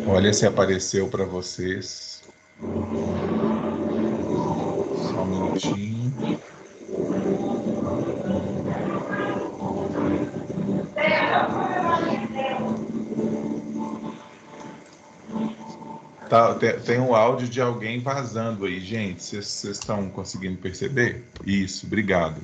Olha se apareceu para vocês. Só um minutinho. Tá, tem um áudio de alguém vazando aí, gente. Vocês estão conseguindo perceber? Isso, obrigado.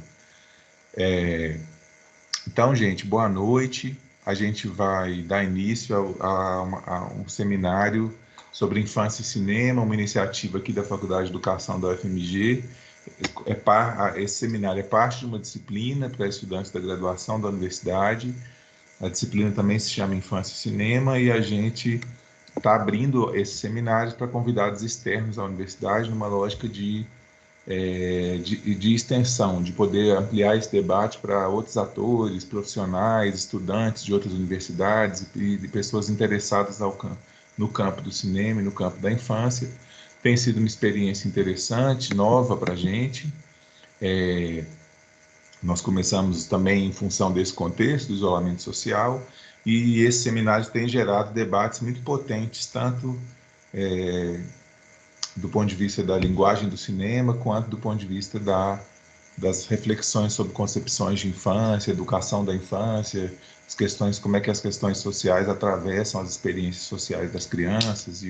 Então, gente, boa noite. A gente vai dar início a um seminário sobre infância e cinema, uma iniciativa aqui da Faculdade de Educação da UFMG. Esse seminário é parte de uma disciplina para estudantes da graduação da universidade. A disciplina também se chama Infância e Cinema e a gente está abrindo esses seminários para convidados externos à universidade numa lógica de extensão, de poder ampliar esse debate para outros atores, profissionais, estudantes de outras universidades e de pessoas interessadas no campo do cinema e no campo da infância. Tem sido uma experiência interessante, nova para a gente. Nós começamos também em função desse contexto do isolamento social e esses seminários têm gerado debates muito potentes, tanto do ponto de vista da linguagem do cinema, quanto do ponto de vista das reflexões sobre concepções de infância, educação da infância, as questões, como é que as questões sociais atravessam as experiências sociais das crianças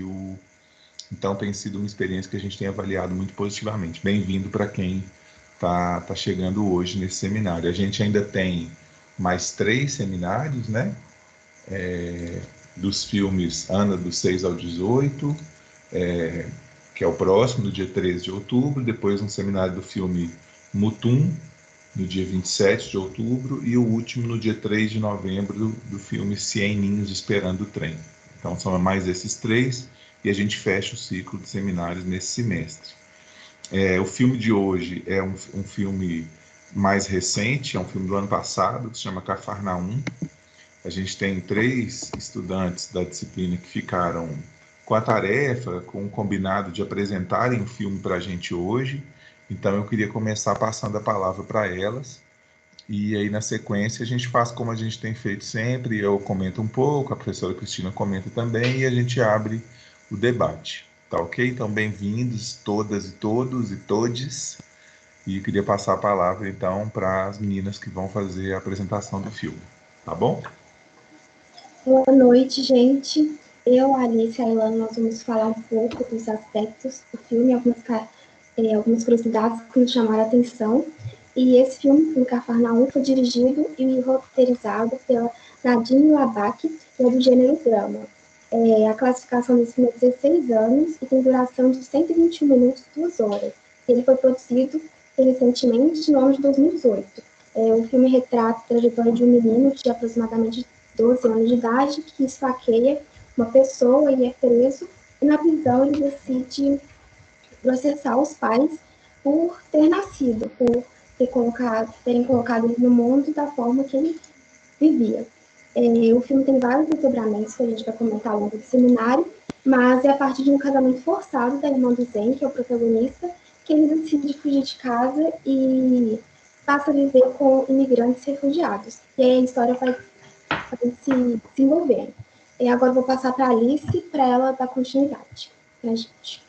então tem sido uma experiência que a gente tem avaliado muito positivamente. Bem-vindo para quem tá chegando hoje nesse seminário. A gente ainda tem mais 3 seminários, né? Dos filmes Ana dos 6 ao 18, que é o próximo, no dia 13 de outubro, depois um seminário do filme Mutum, no dia 27 de outubro, e o último no dia 3 de novembro do filme Cien Ninhos Esperando o Trem. Então são mais esses 3, e a gente fecha o ciclo de seminários nesse semestre. O filme de hoje é um filme mais recente, é um filme do ano passado, que se chama Cafarnaum. A gente tem 3 estudantes da disciplina que ficaram com a tarefa, com o combinado de apresentarem o filme para a gente hoje. Então eu queria começar passando a palavra para elas. E aí, na sequência, a gente faz como a gente tem feito sempre. Eu comento um pouco, a professora Cristina comenta também, e a gente abre o debate. Tá ok? Então, bem-vindos todas e todos e todes. E eu queria passar a palavra, então, para as meninas que vão fazer a apresentação do filme. Tá bom? Boa noite, gente. Eu, Alice e a Ilana, nós vamos falar um pouco dos aspectos do filme, algumas curiosidades que nos chamaram a atenção. E esse filme Cafarnaum, foi dirigido e roteirizado pela Nadine Labaki, e é do gênero drama. A classificação desse filme é 16 anos e tem duração de 121 minutos, 2 horas. Ele foi produzido recentemente, no ano de 2018. O filme retrata a trajetória de um menino de aproximadamente 12 anos de idade que esfaqueia uma pessoa e é preso. E na prisão ele decide processar os pais por ter nascido, por terem colocado ele no mundo da forma que ele vivia. O filme tem vários desdobramentos que a gente vai comentar ao longo do seminário, mas é a partir de um casamento forçado da irmã do Zen, que é o protagonista, que ele decide fugir de casa e passa a viver com imigrantes refugiados. E aí a história vai se desenvolvendo. E agora eu vou passar para a Alice para ela dar continuidade para a gente.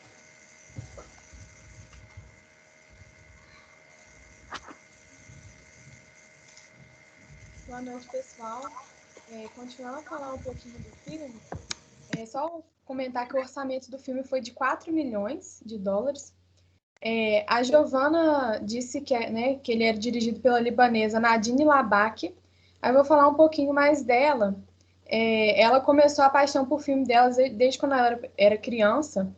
Boa noite, pessoal. Continuando a falar um pouquinho do filme, só comentar que o orçamento do filme foi de 4 milhões de dólares. A Giovanna disse que ele era dirigido pela libanesa Nadine Labaki. Aí eu vou falar um pouquinho mais dela. Ela começou a paixão por filme dela desde quando ela era criança,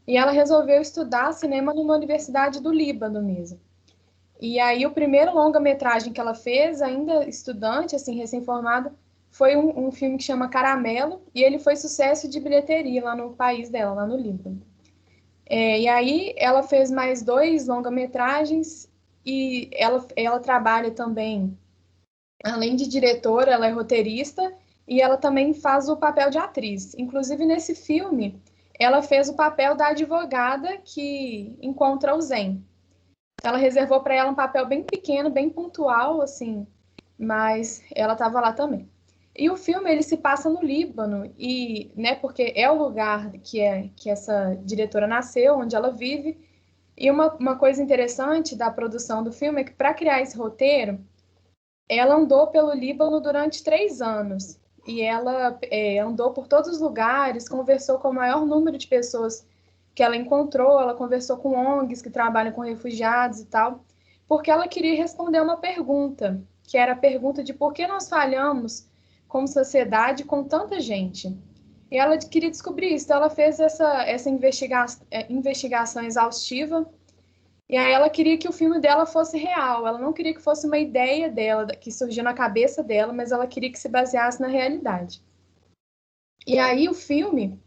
e ela resolveu estudar cinema numa universidade do Líbano mesmo. E aí o primeiro longa-metragem que ela fez, ainda estudante, assim, recém-formada, foi um filme que chama Caramelo, e ele foi sucesso de bilheteria lá no país dela, lá no Líbano. E aí ela fez mais 2 longa-metragens, e ela trabalha também, além de diretora, ela é roteirista, e ela também faz o papel de atriz. Inclusive, nesse filme, ela fez o papel da advogada que encontra o Zen. Ela reservou para ela um papel bem pequeno, bem pontual, assim, mas ela estava lá também. E o filme ele se passa no Líbano e, né, porque é o lugar que essa diretora nasceu, onde ela vive. E uma coisa interessante da produção do filme é que para criar esse roteiro, ela andou pelo Líbano durante 3 anos. E ela andou por todos os lugares, conversou com o maior número de pessoas que ela encontrou, ela conversou com ONGs que trabalham com refugiados e tal, porque ela queria responder uma pergunta, que era a pergunta de por que nós falhamos como sociedade com tanta gente. E ela queria descobrir isso, então ela fez essa investigação exaustiva, e aí ela queria que o filme dela fosse real, ela não queria que fosse uma ideia dela, que surgiu na cabeça dela, mas ela queria que se baseasse na realidade. E aí o filme,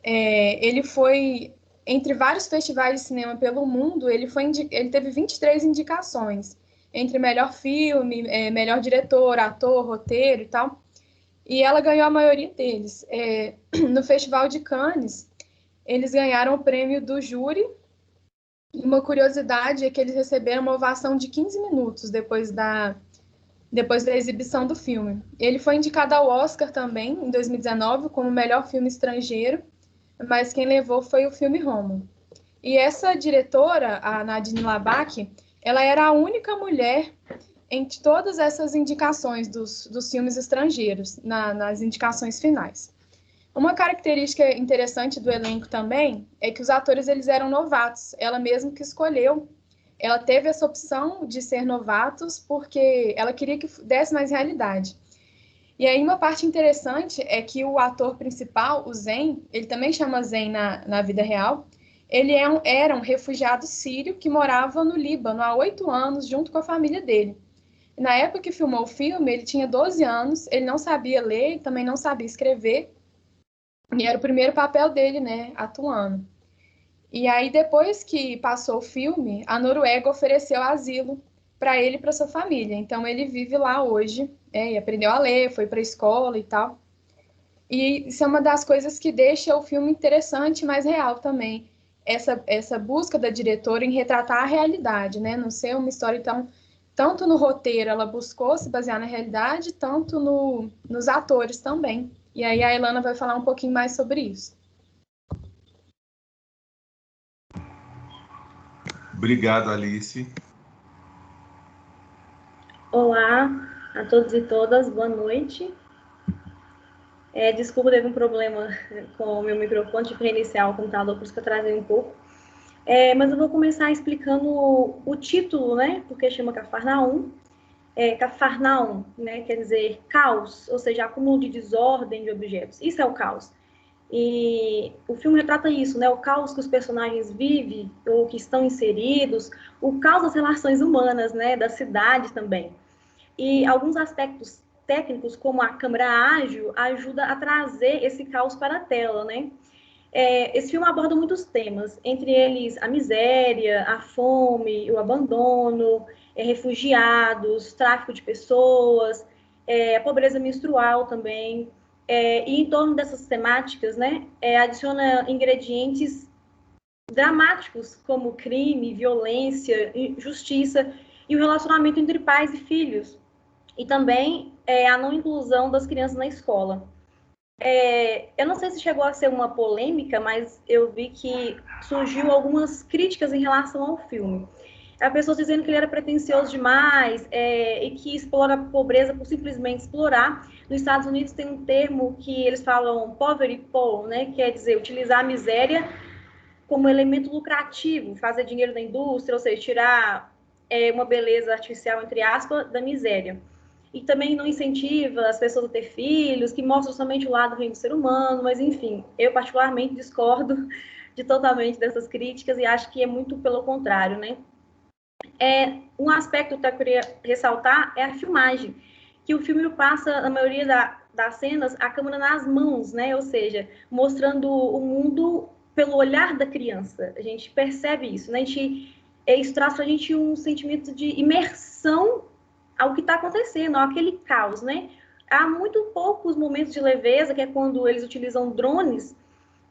ele foi, entre vários festivais de cinema pelo mundo, ele teve 23 indicações, entre melhor filme, melhor diretor, ator, roteiro e tal, e ela ganhou a maioria deles. No Festival de Cannes, eles ganharam o prêmio do júri. E uma curiosidade é que eles receberam uma ovação de 15 minutos depois da exibição do filme. Ele foi indicado ao Oscar também, em 2019, como melhor filme estrangeiro, mas quem levou foi o filme Roma. E essa diretora, a Nadine Labaki, ela era a única mulher entre todas essas indicações dos filmes estrangeiros, nas indicações finais. Uma característica interessante do elenco também é que os atores eles eram novatos, ela mesma que escolheu. Ela teve essa opção de ser novatos porque ela queria que desse mais realidade. E aí uma parte interessante é que o ator principal, o Zen, ele também chama Zen na vida real, ele era um refugiado sírio que morava no Líbano há 8 anos junto com a família dele. Na época que filmou o filme, ele tinha 12 anos, ele não sabia ler, também não sabia escrever, e era o primeiro papel dele, né, atuando. E aí, depois que passou o filme, a Noruega ofereceu asilo para ele e para sua família. Então, ele vive lá hoje, e aprendeu a ler, foi para a escola e tal. E isso é uma das coisas que deixa o filme interessante, mas real também. Essa busca da diretora em retratar a realidade, né? Não ser uma história tão... Tanto no roteiro ela buscou se basear na realidade, tanto nos atores também. E aí a Ilana vai falar um pouquinho mais sobre isso. Obrigado, Alice. Olá a todos e todas, boa noite. Desculpa, teve um problema com o meu microfone, tive que reiniciar o computador, por isso que eu travei um pouco. Mas eu vou começar explicando o título, né? Porque chama Cafarnaum. Cafarnaum, né? Quer dizer caos, ou seja, acúmulo de desordem de objetos. Isso é o caos. E o filme retrata isso, né? O caos que os personagens vivem ou que estão inseridos, o caos das relações humanas, né? Da cidade também. E alguns aspectos técnicos, como a câmera ágil, ajuda a trazer esse caos para a tela, né? Esse filme aborda muitos temas, entre eles a miséria, a fome, o abandono, refugiados, tráfico de pessoas, a pobreza menstrual também. E em torno dessas temáticas, né, adiciona ingredientes dramáticos como crime, violência, injustiça e o relacionamento entre pais e filhos. E também a não inclusão das crianças na escola. Eu não sei se chegou a ser uma polêmica, mas eu vi que surgiu algumas críticas em relação ao filme. Há pessoas dizendo que ele era pretensioso demais e que explora a pobreza por simplesmente explorar. Nos Estados Unidos tem um termo que eles falam poverty poll, né? Quer dizer, utilizar a miséria como elemento lucrativo, fazer dinheiro da indústria, ou seja, tirar uma beleza artificial, entre aspas, da miséria. E também não incentiva as pessoas a ter filhos, que mostra somente o lado ruim do ser humano, mas enfim, eu particularmente discordo totalmente dessas críticas e acho que é muito pelo contrário, né? Um aspecto que eu queria ressaltar é a filmagem, que o filme passa, na maioria das cenas, a câmera nas mãos, né? Ou seja, mostrando o mundo pelo olhar da criança. A gente percebe isso, né? Isso traz para a gente um sentimento de imersão ao que está acontecendo, aquele caos, né? Há muito poucos momentos de leveza, que é quando eles utilizam drones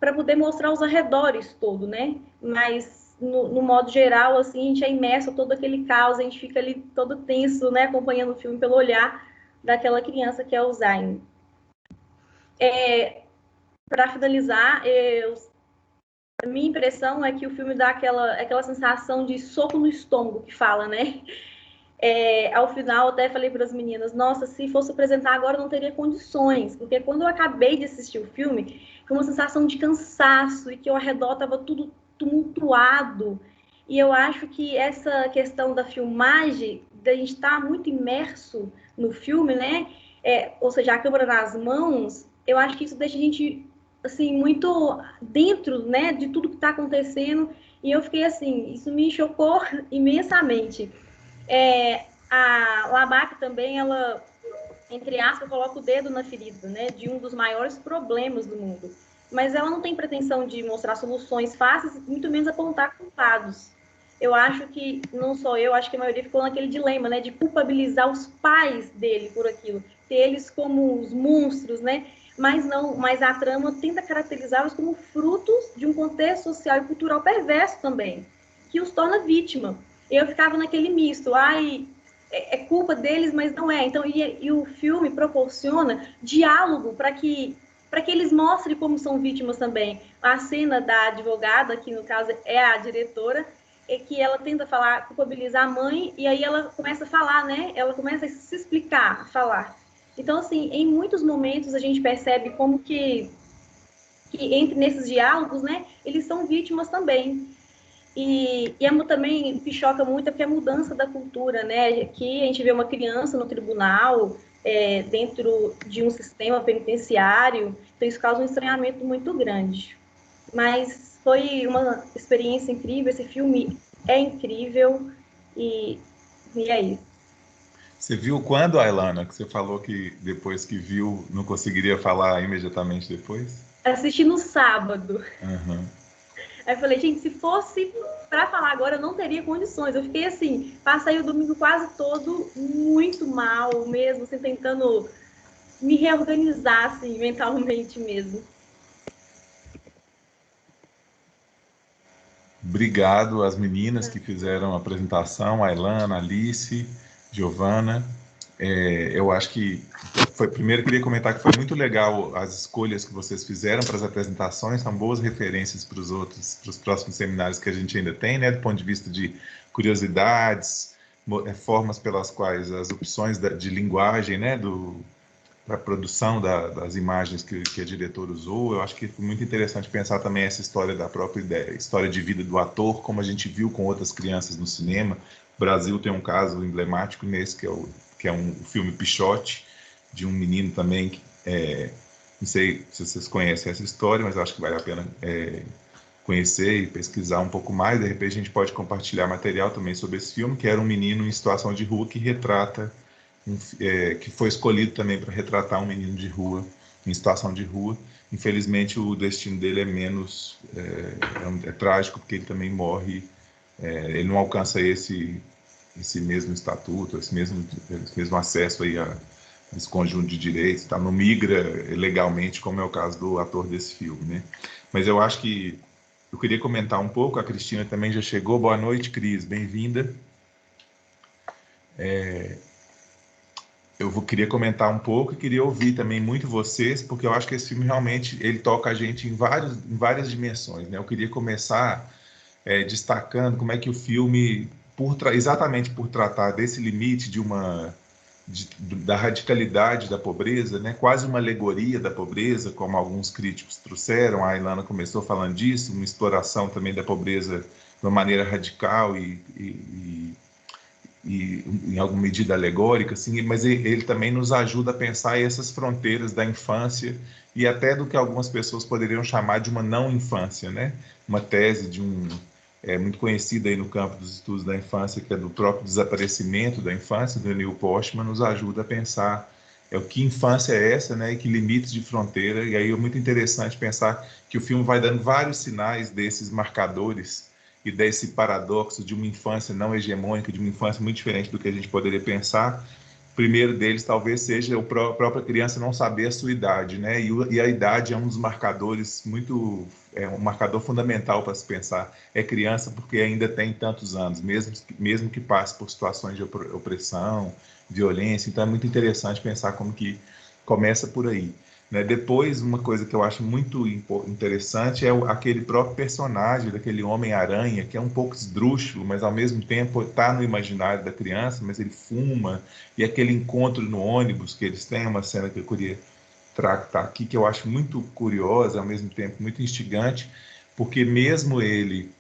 para poder mostrar os arredores todo, né? Mas, no modo geral, assim, a gente é imerso a todo aquele caos, a gente fica ali todo tenso, né? Acompanhando o filme pelo olhar daquela criança que é o Zayn. Para finalizar, a minha impressão é que o filme dá aquela sensação de soco no estômago, que fala, né? Ao final, até falei para as meninas, nossa, se fosse apresentar agora, eu não teria condições, porque quando eu acabei de assistir o filme, foi uma sensação de cansaço e que ao redor estava tudo tumultuado. E eu acho que essa questão da filmagem, da gente estar muito imerso no filme, né? Ou seja, a câmera nas mãos, eu acho que isso deixa a gente assim muito dentro, né, de tudo que está acontecendo. E eu fiquei assim, isso me chocou imensamente. A Labac também, ela, entre aspas, coloca o dedo na ferida, né, de um dos maiores problemas do mundo. Mas ela não tem pretensão de mostrar soluções fáceis, muito menos apontar culpados. Eu acho que, não só eu, acho que a maioria ficou naquele dilema, né, de culpabilizar os pais dele por aquilo, ter eles como os monstros, né, mas a trama tenta caracterizá-los como frutos de um contexto social e cultural perverso também, que os torna vítima. Eu ficava naquele misto, é culpa deles, mas não é. Então, e o filme proporciona diálogo para que eles mostrem como são vítimas também. A cena da advogada, que no caso é a diretora, é que ela tenta culpabilizar a mãe, e aí ela começa a falar, né? Ela começa a se explicar, a falar. Então, assim, em muitos momentos a gente percebe como que entre nesses diálogos, né, eles são vítimas também. E também me choca muito porque a mudança da cultura, né? Aqui a gente vê uma criança no tribunal, dentro de um sistema penitenciário, então isso causa um estranhamento muito grande. Mas foi uma experiência incrível, esse filme é incrível e é isso. Você viu quando, Ailana, que você falou que depois que viu não conseguiria falar imediatamente depois? Assisti no sábado. Uhum. Aí eu falei, gente, se fosse para falar agora, eu não teria condições. Eu fiquei assim, passei o domingo quase todo muito mal mesmo, assim, tentando me reorganizar, assim, mentalmente mesmo. Obrigado às meninas que fizeram a apresentação, a Ailana, a Alice, Giovana. Eu acho que primeiro queria comentar que foi muito legal as escolhas que vocês fizeram para as apresentações, são boas referências para os próximos seminários que a gente ainda tem, né, do ponto de vista de curiosidades, formas pelas quais as opções de linguagem, né, para a produção das imagens que a diretora usou. Eu acho que foi muito interessante pensar também essa história da própria ideia, história de vida do ator, como a gente viu com outras crianças no cinema. O Brasil tem um caso emblemático nesse, que é um filme Pichote, de um menino também, não sei se vocês conhecem essa história, mas acho que vale a pena conhecer e pesquisar um pouco mais. De repente a gente pode compartilhar material também sobre esse filme, que era um menino em situação de rua que retrata que foi escolhido também para retratar um menino de rua, em situação de rua. Infelizmente, o destino dele é menos trágico, porque ele também morre, ele não alcança esse mesmo estatuto, esse mesmo acesso aí a esse conjunto de direitos, não migra legalmente, como é o caso do ator desse filme, né? Mas eu acho que eu queria comentar um pouco, a Cristina também já chegou. Boa noite, Cris, bem-vinda. Queria comentar um pouco e queria ouvir também muito vocês, porque eu acho que esse filme realmente ele toca a gente em várias dimensões, né? Eu queria começar destacando como é que o filme, exatamente por tratar desse limite da radicalidade da pobreza, né? Quase uma alegoria da pobreza, como alguns críticos trouxeram. A Ilana começou falando disso, uma exploração também da pobreza de uma maneira radical e em alguma medida alegórica, assim, mas ele também nos ajuda a pensar essas fronteiras da infância e até do que algumas pessoas poderiam chamar de uma não infância, né? Uma tese muito conhecida aí no campo dos estudos da infância, que é do próprio desaparecimento da infância, do Neil Postman, nos ajuda a pensar o que infância é essa, né? E que limites de fronteira. E aí é muito interessante pensar que o filme vai dando vários sinais desses marcadores e desse paradoxo de uma infância não hegemônica, de uma infância muito diferente do que a gente poderia pensar. O primeiro deles talvez seja a própria criança não saber a sua idade, né? E a idade é um dos marcadores um marcador fundamental para se pensar. É criança porque ainda tem tantos anos, mesmo que passe por situações de opressão, violência. Então é muito interessante pensar como que começa por aí. né? Depois, uma coisa que eu acho muito interessante é aquele próprio personagem daquele Homem-Aranha, que é um pouco esdrúxulo, mas ao mesmo tempo está no imaginário da criança, mas ele fuma, e aquele encontro no ônibus que eles têm, uma cena que eu queria tratar aqui, que eu acho muito curiosa, ao mesmo tempo muito instigante, porque mesmo ele,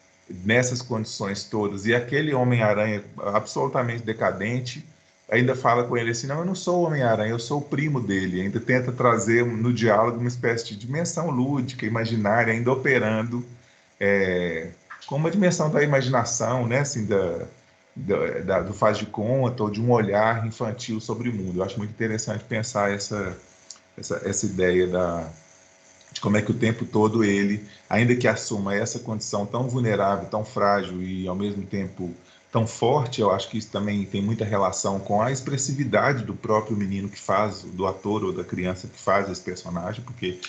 nessas condições todas, e aquele Homem-Aranha absolutamente decadente, ainda fala com ele assim, não, eu não sou o Homem-Aranha, eu sou o primo dele, ainda tenta trazer no diálogo uma espécie de dimensão lúdica, imaginária, ainda operando com uma dimensão da imaginação, né, assim, do faz de conta, ou de um olhar infantil sobre o mundo. Eu acho muito interessante pensar essa ideia de como é que o tempo todo ele, ainda que assuma essa condição tão vulnerável, tão frágil e ao mesmo tempo tão forte, eu acho que isso também tem muita relação com a expressividade do próprio menino que faz, do ator ou da criança que faz esse personagem, porque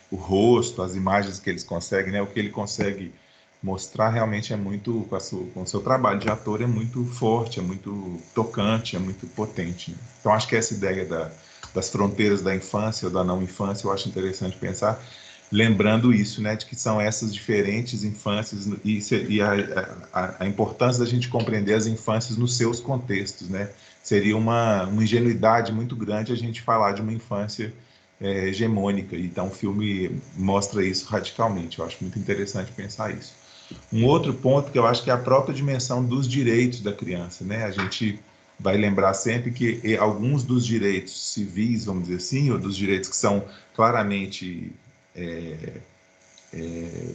o rosto, as imagens que eles conseguem, né, o que ele consegue mostrar realmente é muito, com o seu trabalho de ator, é muito forte, é muito tocante, é muito potente, né? Então acho que essa ideia das fronteiras da infância ou da não infância, eu acho interessante pensar, lembrando isso, né, de que são essas diferentes infâncias e a importância da gente compreender as infâncias nos seus contextos, né? Seria uma ingenuidade muito grande a gente falar de uma infância hegemônica, então o filme mostra isso radicalmente. Eu acho muito interessante pensar isso. Um outro ponto que eu acho que é a própria dimensão dos direitos da criança, né? A gente vai lembrar sempre que alguns dos direitos civis, vamos dizer assim, ou dos direitos que são claramente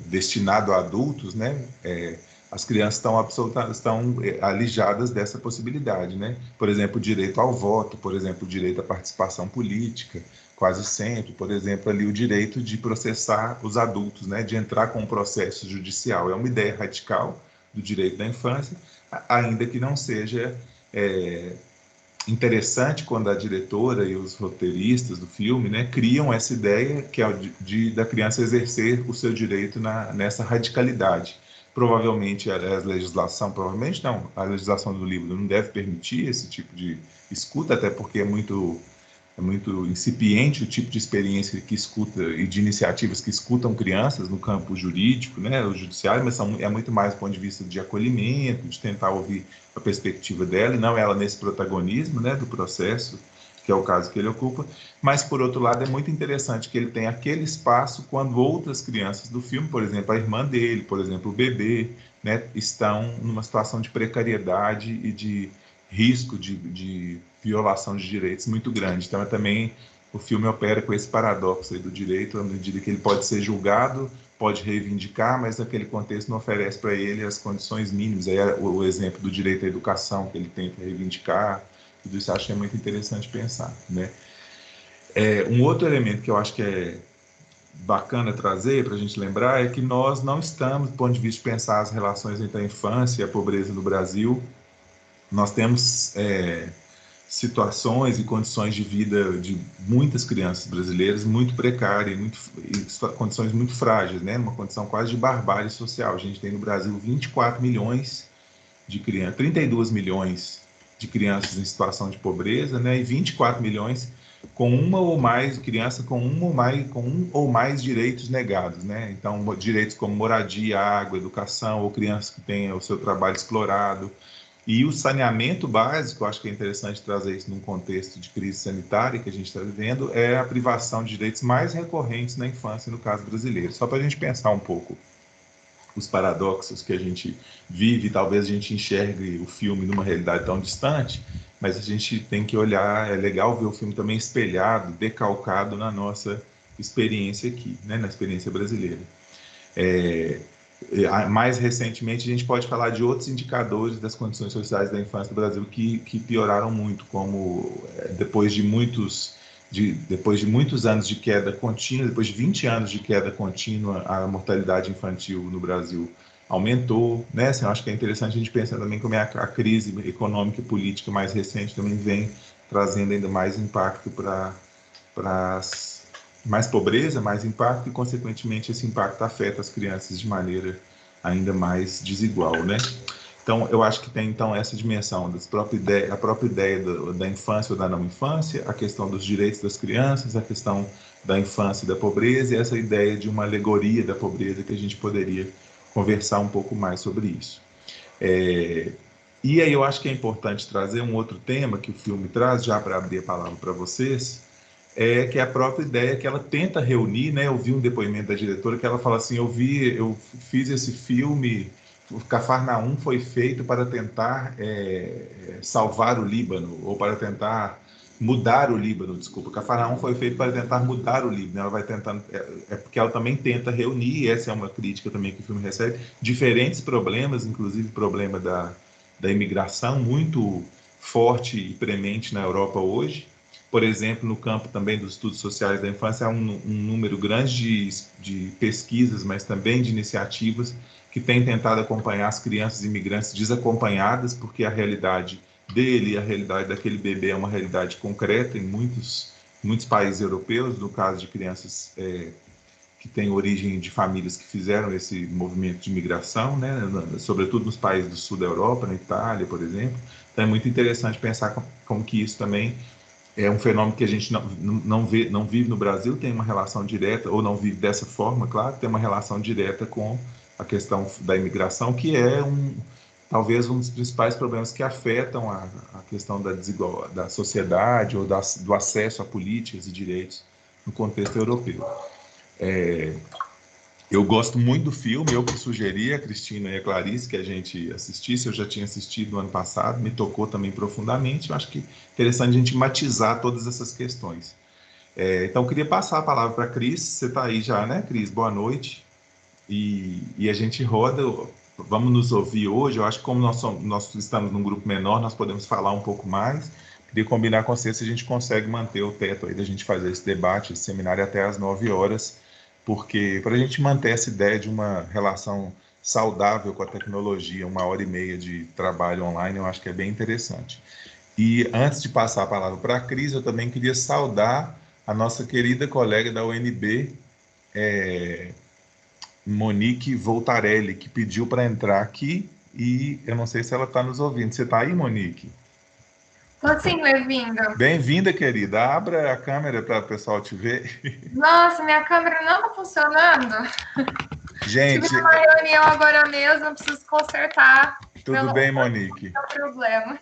destinados a adultos, né? As crianças estão alijadas dessa possibilidade, né? Por exemplo, o direito ao voto, por exemplo, o direito à participação política, quase sempre, por exemplo, ali o direito de processar os adultos, né? De entrar com um processo judicial. É uma ideia radical do direito da infância, ainda que não seja interessante quando a diretora e os roteiristas do filme, né, criam essa ideia que é da criança exercer o seu direito nessa radicalidade. Provavelmente provavelmente não, a legislação do livro não deve permitir esse tipo de escuta, até porque é muito incipiente o tipo de experiência que escuta e de iniciativas que escutam crianças no campo jurídico, né, o judiciário, mas é muito mais do ponto de vista de acolhimento, de tentar ouvir a perspectiva dela, e não ela nesse protagonismo, né, do processo, que é o caso que ele ocupa. Mas, por outro lado, é muito interessante que ele tem aquele espaço quando outras crianças do filme, por exemplo, a irmã dele, por exemplo, o bebê, né, estão numa situação de precariedade e de risco de violação de direitos muito grande. Então, também o filme opera com esse paradoxo aí do direito, à medida que ele pode ser julgado, pode reivindicar, mas naquele contexto não oferece para ele as condições mínimas. Aí o exemplo do direito à educação que ele tenta reivindicar, tudo isso eu acho que é muito interessante pensar, né? Um outro elemento que eu acho que é bacana trazer para a gente lembrar é que nós não estamos, do ponto de vista de pensar as relações entre a infância e a pobreza no Brasil, nós temos situações e condições de vida de muitas crianças brasileiras muito precárias, condições muito frágeis, né? Uma condição quase de barbárie social. A gente tem no Brasil 24 milhões de crianças, 32 milhões de crianças em situação de pobreza, né? E 24 milhões com uma ou mais criança com um ou mais direitos negados, né? Então, direitos como moradia, água, educação, ou crianças que têm o seu trabalho explorado. E o saneamento básico, acho que é interessante trazer isso num contexto de crise sanitária que a gente está vivendo, é a privação de direitos mais recorrentes na infância, no caso brasileiro. Só para a gente pensar um pouco os paradoxos que a gente vive, talvez a gente enxergue o filme numa realidade tão distante, mas a gente tem que olhar, é legal ver o filme também espelhado, decalcado na nossa experiência aqui, né, na experiência brasileira. Mais recentemente, a gente pode falar de outros indicadores das condições sociais da infância do Brasil que pioraram muito, como depois de muitos anos de queda contínua, depois de 20 anos de queda contínua, a mortalidade infantil no Brasil aumentou, né? Assim, eu acho que é interessante a gente pensar também como a crise econômica e política mais recente também vem trazendo ainda mais impacto para mais pobreza, mais impacto, e consequentemente esse impacto afeta as crianças de maneira ainda mais desigual, né? Então, eu acho que tem então essa dimensão a própria ideia da infância ou da não infância, a questão dos direitos das crianças, a questão da infância e da pobreza, e essa ideia de uma alegoria da pobreza que a gente poderia conversar um pouco mais sobre isso. E aí eu acho que é importante trazer um outro tema que o filme traz, já para abrir a palavra para vocês, que é a própria ideia que ela tenta reunir, né? Eu vi um depoimento da diretora que ela fala assim, eu fiz esse filme, o Cafarnaum foi feito para tentar salvar o Líbano, ou para tentar mudar o Líbano, desculpa. Cafarnaum foi feito para tentar mudar o Líbano. Ela vai tentando, porque ela também tenta reunir, e essa é uma crítica também que o filme recebe, diferentes problemas, inclusive o problema da imigração, muito forte e premente na Europa hoje. Por exemplo, no campo também dos estudos sociais da infância, há um número grande de pesquisas, mas também de iniciativas que têm tentado acompanhar as crianças imigrantes desacompanhadas, porque a realidade dele, a realidade daquele bebê é uma realidade concreta em muitos países europeus, no caso de crianças que têm origem de famílias que fizeram esse movimento de imigração, né, sobretudo nos países do sul da Europa, na Itália, por exemplo. Então é muito interessante pensar como que isso também é um fenômeno que a gente não vive no Brasil, tem uma relação direta, ou não vive dessa forma, claro, tem uma relação direta com a questão da imigração, que é talvez um dos principais problemas que afetam a questão da sociedade ou do acesso a políticas e direitos no contexto europeu. Eu gosto muito do filme, eu que sugeri a Cristina e a Clarice que a gente assistisse, eu já tinha assistido no ano passado, me tocou também profundamente, eu acho que é interessante a gente matizar todas essas questões. Então, eu queria passar a palavra para a Cris, você está aí já, né, Cris? Boa noite. E a gente roda, vamos nos ouvir hoje, eu acho que como nós estamos num grupo menor, nós podemos falar um pouco mais, queria combinar com você se a gente consegue manter o teto aí da gente fazer esse debate, esse seminário até às 9 horas, porque para a gente manter essa ideia de uma relação saudável com a tecnologia, 1h30 de trabalho online, eu acho que é bem interessante. E antes de passar a palavra para a Cris, eu também queria saudar a nossa querida colega da UNB, Monique Voltarelli, que pediu para entrar aqui, e eu não sei se ela está nos ouvindo. Você está aí, Monique? Tô sim, Levinda. Bem-vinda, querida. Abra a câmera para o pessoal te ver. Nossa, minha câmera não tá funcionando. Gente, tive uma reunião agora mesmo, preciso consertar. Tudo bem, Monique? Não tem problema.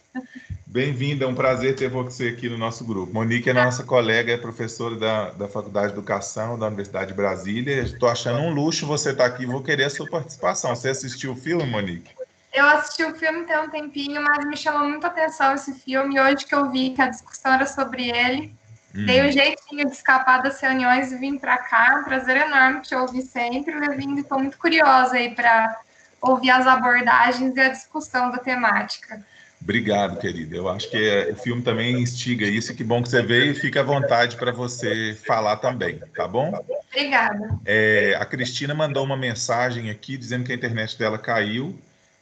Bem-vinda, é um prazer ter você aqui no nosso grupo. Monique é nossa colega, é professora da Faculdade de Educação da Universidade de Brasília. Estou achando um luxo você estar aqui, vou querer a sua participação. Você assistiu o filme, Monique? Eu assisti o filme tem um tempinho, mas me chamou muita atenção esse filme. Hoje que eu vi que a discussão era sobre ele, dei um jeitinho de escapar das reuniões e vim para cá. Um prazer enorme te ouvir sempre, Levinda, e estou muito curiosa aí para ouvir as abordagens e a discussão da temática. Obrigado, querida. Eu acho que o filme também instiga isso, e que bom que você veio, e fica à vontade para você falar também, tá bom? Obrigada. A Cristina mandou uma mensagem aqui dizendo que a internet dela caiu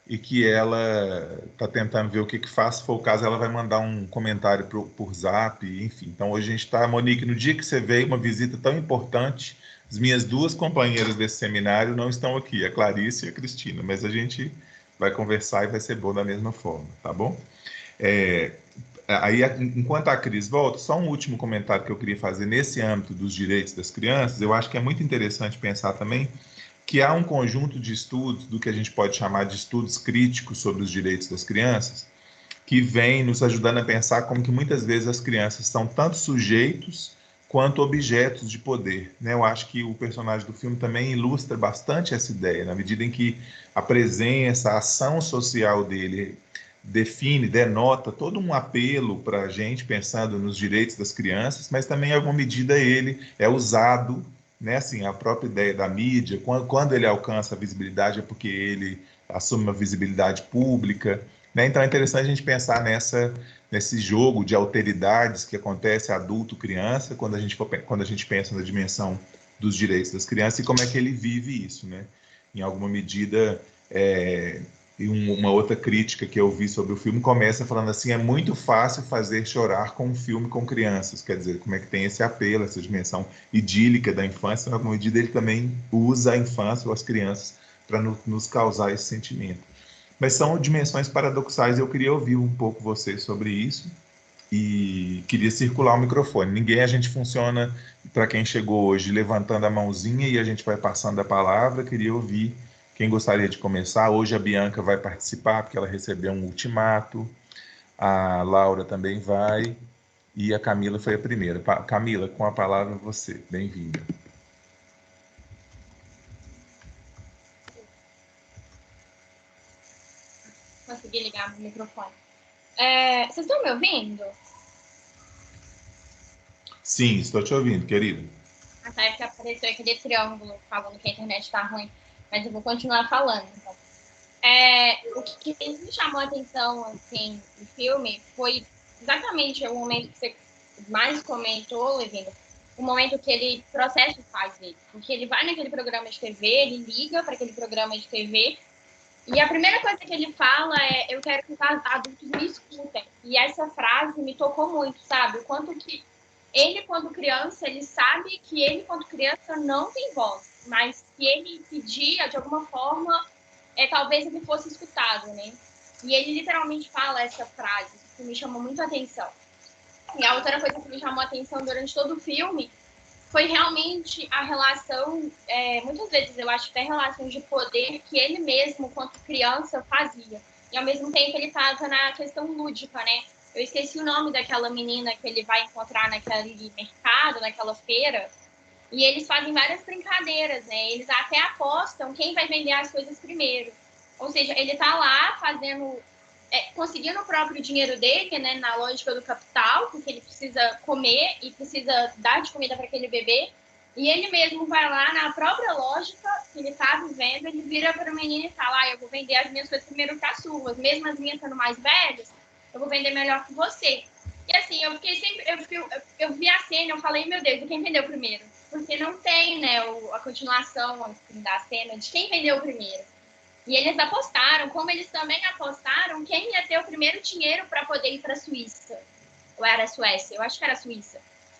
e que ela está tentando ver o que faz. Se for o caso, ela vai mandar um comentário por Zap, enfim. Então, hoje a gente está, Monique, no dia que você veio, uma visita tão importante, as minhas duas companheiras desse seminário não estão aqui, a Clarice e a Cristina, mas a gente vai conversar e vai ser bom da mesma forma, tá bom? Aí, enquanto a Cris volta, só um último comentário que eu queria fazer nesse âmbito dos direitos das crianças. Eu acho que é muito interessante pensar também que há um conjunto de estudos, do que a gente pode chamar de estudos críticos sobre os direitos das crianças, que vem nos ajudando a pensar como que muitas vezes as crianças são tanto sujeitos quanto objetos de poder, né? Eu acho que o personagem do filme também ilustra bastante essa ideia, na medida em que a presença, a ação social dele denota todo um apelo para a gente, pensando nos direitos das crianças, mas também, em alguma medida, ele é usado, né? Assim, a própria ideia da mídia, quando ele alcança a visibilidade, é porque ele assume uma visibilidade pública, né? Então, é interessante a gente pensar nesse jogo de alteridades que acontece adulto-criança, quando a gente pensa na dimensão dos direitos das crianças e como é que ele vive isso, né? Em alguma medida, e uma outra crítica que eu vi sobre o filme começa falando assim: é muito fácil fazer chorar com um filme com crianças. Quer dizer, como é que tem esse apelo, essa dimensão idílica da infância. Em alguma medida, ele também usa a infância ou as crianças para nos causar esse sentimento. Mas são dimensões paradoxais, eu queria ouvir um pouco você sobre isso e queria circular o microfone. A gente funciona, para quem chegou hoje, levantando a mãozinha e a gente vai passando a palavra. Queria ouvir quem gostaria de começar. Hoje a Bianca vai participar, porque ela recebeu um ultimato. A Laura também vai. E a Camila foi a primeira. Camila, com a palavra você. Bem-vinda. Consegui ligar o microfone. Vocês estão me ouvindo? Sim, estou te ouvindo, querido. Tá, é que apareceu aquele triângulo falando que a internet está ruim, mas eu vou continuar falando, então. O que me chamou a atenção, assim, no filme foi exatamente o momento que você mais comentou, Levindo, o momento que ele processa os pais dele. Porque ele vai naquele programa de TV, ele liga para aquele programa de TV, e a primeira coisa que ele fala é: eu quero que os adultos me escutem. E essa frase me tocou muito, sabe? O quanto que ele, quando criança, ele sabe que ele, quando criança, não tem voz, mas que ele pedia, de alguma forma, talvez ele fosse escutado, né? E ele literalmente fala essa frase, que me chamou muito a atenção. E a outra coisa que me chamou a atenção durante todo o filme foi realmente a relação, muitas vezes eu acho que tem relações de poder que ele mesmo, quando criança, fazia. E ao mesmo tempo ele estava na questão lúdica, né? Eu esqueci o nome daquela menina que ele vai encontrar naquele mercado, naquela feira, e eles fazem várias brincadeiras, né? Eles até apostam quem vai vender as coisas primeiro. Ou seja, ele está lá fazendo, conseguindo o próprio dinheiro dele, né? Na lógica do capital, porque ele precisa comer e precisa dar de comida para aquele bebê. E ele mesmo vai lá na própria lógica que ele está vivendo, ele vira para o menino e fala: eu vou vender as minhas coisas primeiro que as suas. Mesmo as minhas sendo mais velhas, eu vou vender melhor que você. E assim, eu vi a cena, eu falei: meu Deus, quem vendeu primeiro? Porque não tem, né, a continuação assim, da cena de quem vendeu primeiro. E eles apostaram, como eles também apostaram quem ia ter o primeiro dinheiro para poder ir para a Suíça. Ou era a Suécia? Eu acho que era a Suíça.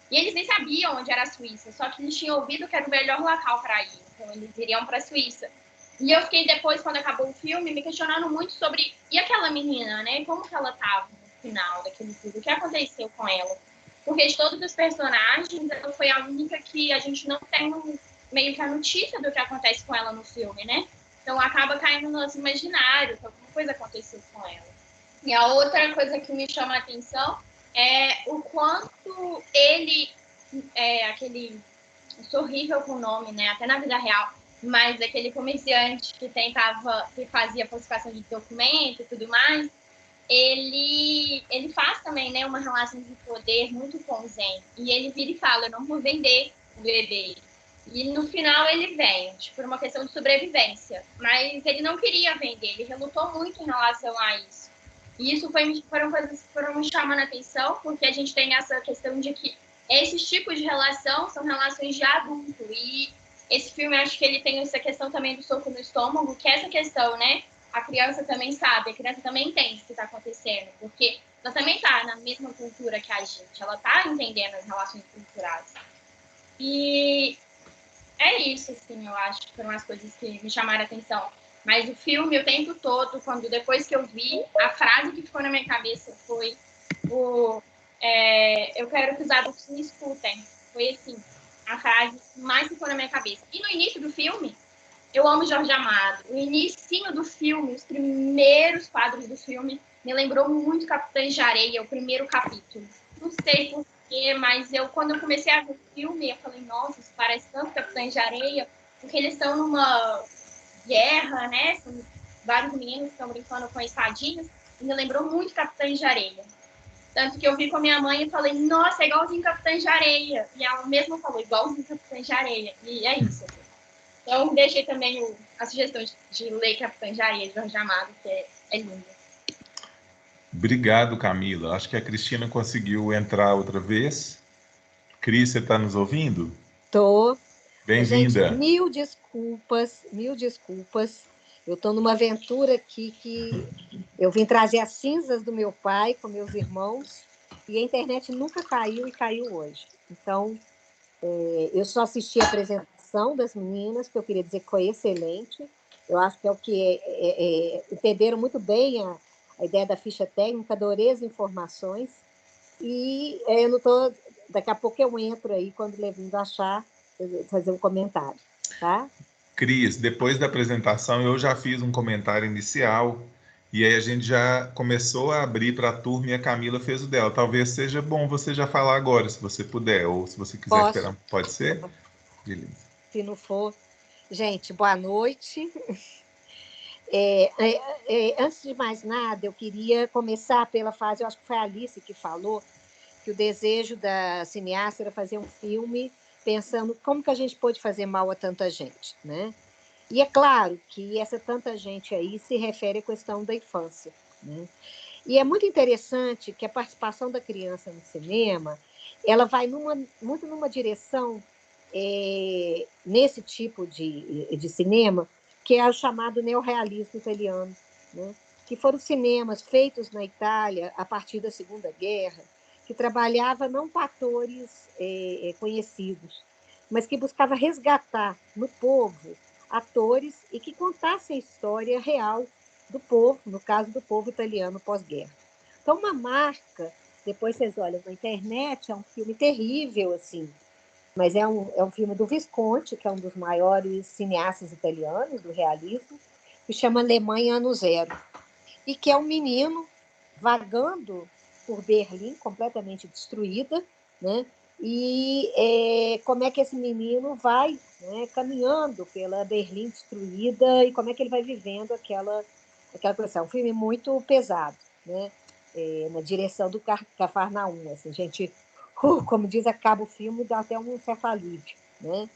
E eles nem sabiam onde era a Suíça, só que eles tinham ouvido que era o melhor local para ir. Então eles iriam para a Suíça. E eu fiquei depois, quando acabou o filme, me questionando muito sobre... E aquela menina, né? Como que ela estava no final daquele filme? O que aconteceu com ela? Porque de todos os personagens, ela foi a única que a gente não tem meio que a notícia do que acontece com ela no filme, né? Então acaba caindo no nosso imaginário, que alguma coisa aconteceu com ela. E a outra coisa que me chama a atenção é o quanto ele aquele... Eu sou horrível com o nome, né? Até na vida real. Mas aquele comerciante que fazia falsificação de documento e tudo mais, ele faz também, né, uma relação de poder muito com o Zen. E ele vira e fala: eu não vou vender o bebê. E no final ele vende, por uma questão de sobrevivência. Mas ele não queria vender, ele relutou muito em relação a isso. E isso foram coisas que foram me chamando a atenção, porque a gente tem essa questão de que esses tipos de relação são relações de adulto. E esse filme, acho que ele tem essa questão também do soco no estômago, que é essa questão, né? A criança também sabe, a criança também entende o que está acontecendo, porque ela também está na mesma cultura que a gente, ela está entendendo as relações culturais. E é isso, assim, eu acho que foram as coisas que me chamaram a atenção. Mas o filme, o tempo todo, depois que eu vi, a frase que ficou na minha cabeça foi eu quero que os adultos me escutem. Foi, assim, a frase que mais ficou na minha cabeça. E no início do filme, eu amo Jorge Amado. O início do filme, os primeiros quadros do filme, me lembrou muito Capitães de Areia, o primeiro capítulo. Não sei porquê, mas quando eu comecei a ver o filme, eu falei: nossa, isso parece tanto Capitães de Areia, porque eles estão numa guerra, né? São vários meninos que estão brincando com espadinhas, e me lembrou muito Capitães de Areia. Tanto que eu vi com a minha mãe e falei: nossa, é igualzinho Capitães de Areia. E ela mesma falou: igualzinho Capitães de Areia. E é isso. Então, deixei também a sugestão de ler Capitães de Areia, de Jorge Amado, que é lindo. Obrigado, Camila. Acho que a Cristina conseguiu entrar outra vez. Cris, você está nos ouvindo? Tô. Bem-vinda. Gente, mil desculpas. Eu estou numa aventura aqui que eu vim trazer as cinzas do meu pai com meus irmãos e a internet nunca caiu e caiu hoje. Então, eu só assisti a apresentação das meninas, que eu queria dizer que foi excelente. Eu acho que é o que entenderam muito bem a ideia da ficha técnica, adorei as informações, e eu não estou... Daqui a pouco eu entro aí, quando o Levindo achar, fazer um comentário, tá? Cris, depois da apresentação, eu já fiz um comentário inicial, e aí a gente já começou a abrir para a turma e a Camila fez o dela. Talvez seja bom você já falar agora, se você puder, ou se você quiser Posso, esperar. Pode ser? Beleza. se não for. Gente, boa noite. Antes de mais nada, eu queria começar pela fase, eu acho que foi a Alice que falou, que o desejo da cineasta era fazer um filme pensando como que a gente pode fazer mal a tanta gente, né? E é claro que essa tanta gente aí se refere à questão da infância, né? E é muito interessante que a participação da criança no cinema, ela vai muito numa direção nesse tipo de cinema, que é o chamado neorrealismo italiano, né? Que foram cinemas feitos na Itália a partir da Segunda Guerra, que trabalhava não com atores conhecidos, mas que buscava resgatar no povo atores e que contassem a história real do povo, no caso do povo italiano pós-guerra. Então, uma marca, depois vocês olham na internet, é um filme terrível, assim, mas é um filme do Visconti, que é um dos maiores cineastas italianos do realismo, que chama Alemanha Ano Zero, e que é um menino vagando por Berlim, completamente destruída, né? E como é que esse menino vai, né, caminhando pela Berlim destruída e como é que ele vai vivendo aquela coisa. É um filme muito pesado, né? Na direção do Cafarnaum. Assim, gente, como diz, acaba o filme, dá até um certo alívio, né?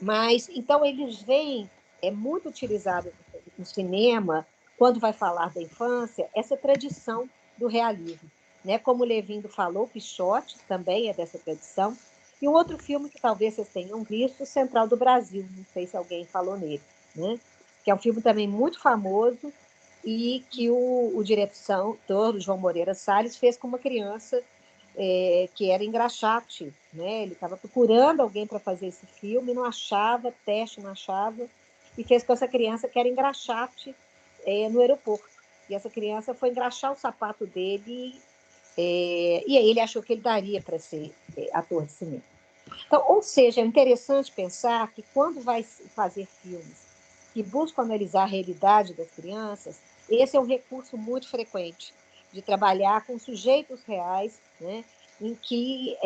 Mas, então, eles veem, é muito utilizado no cinema, quando vai falar da infância, essa tradição do realismo. Né? Como o Levindo falou, Quixote também é dessa tradição. E um outro filme que talvez vocês tenham visto, Central do Brasil, não sei se alguém falou nele, né? Que é um filme também muito famoso e que o diretor, João Moreira Salles, fez com uma criança que era engraxate, né? Ele estava procurando alguém para fazer esse filme, não achava, teste não achava, e fez com essa criança que era engraxate no aeroporto. E essa criança foi engraxar o sapato dele, e aí ele achou que ele daria para ser ator de cinema. Então, ou seja, é interessante pensar que quando vai fazer filmes que buscam analisar a realidade das crianças, esse é um recurso muito frequente de trabalhar com sujeitos reais, né, em que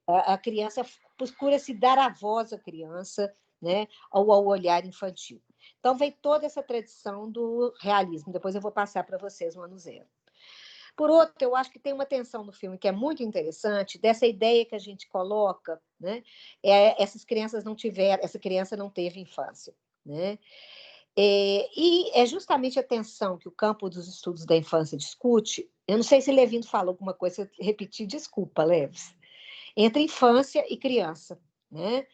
a criança procura se dar a voz à criança, né, ao olhar infantil. Então, vem toda essa tradição do realismo. Depois eu vou passar para vocês no ano zero. Por outro, eu acho que tem uma tensão no filme que é muito interessante, dessa ideia que a gente coloca, né? Essa criança não teve infância, né? E é justamente a tensão que o campo dos estudos da infância discute. Eu não sei se Levindo falou alguma coisa, eu repeti, desculpa, Leves, entre infância e criança, né?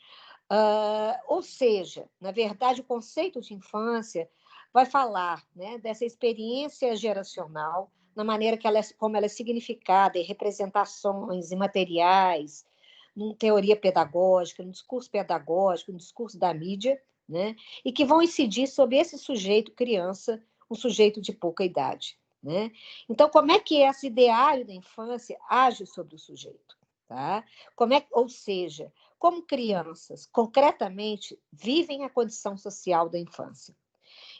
Ou seja, na verdade, o conceito de infância vai falar, né, dessa experiência geracional, na maneira como ela é significada em representações, em materiais, em teoria pedagógica, no discurso pedagógico, no discurso da mídia, né, e que vão incidir sobre esse sujeito criança, um sujeito de pouca idade. Né? Então, como é que esse ideário da infância age sobre o sujeito? Tá? Ou seja, como crianças, concretamente, vivem a condição social da infância.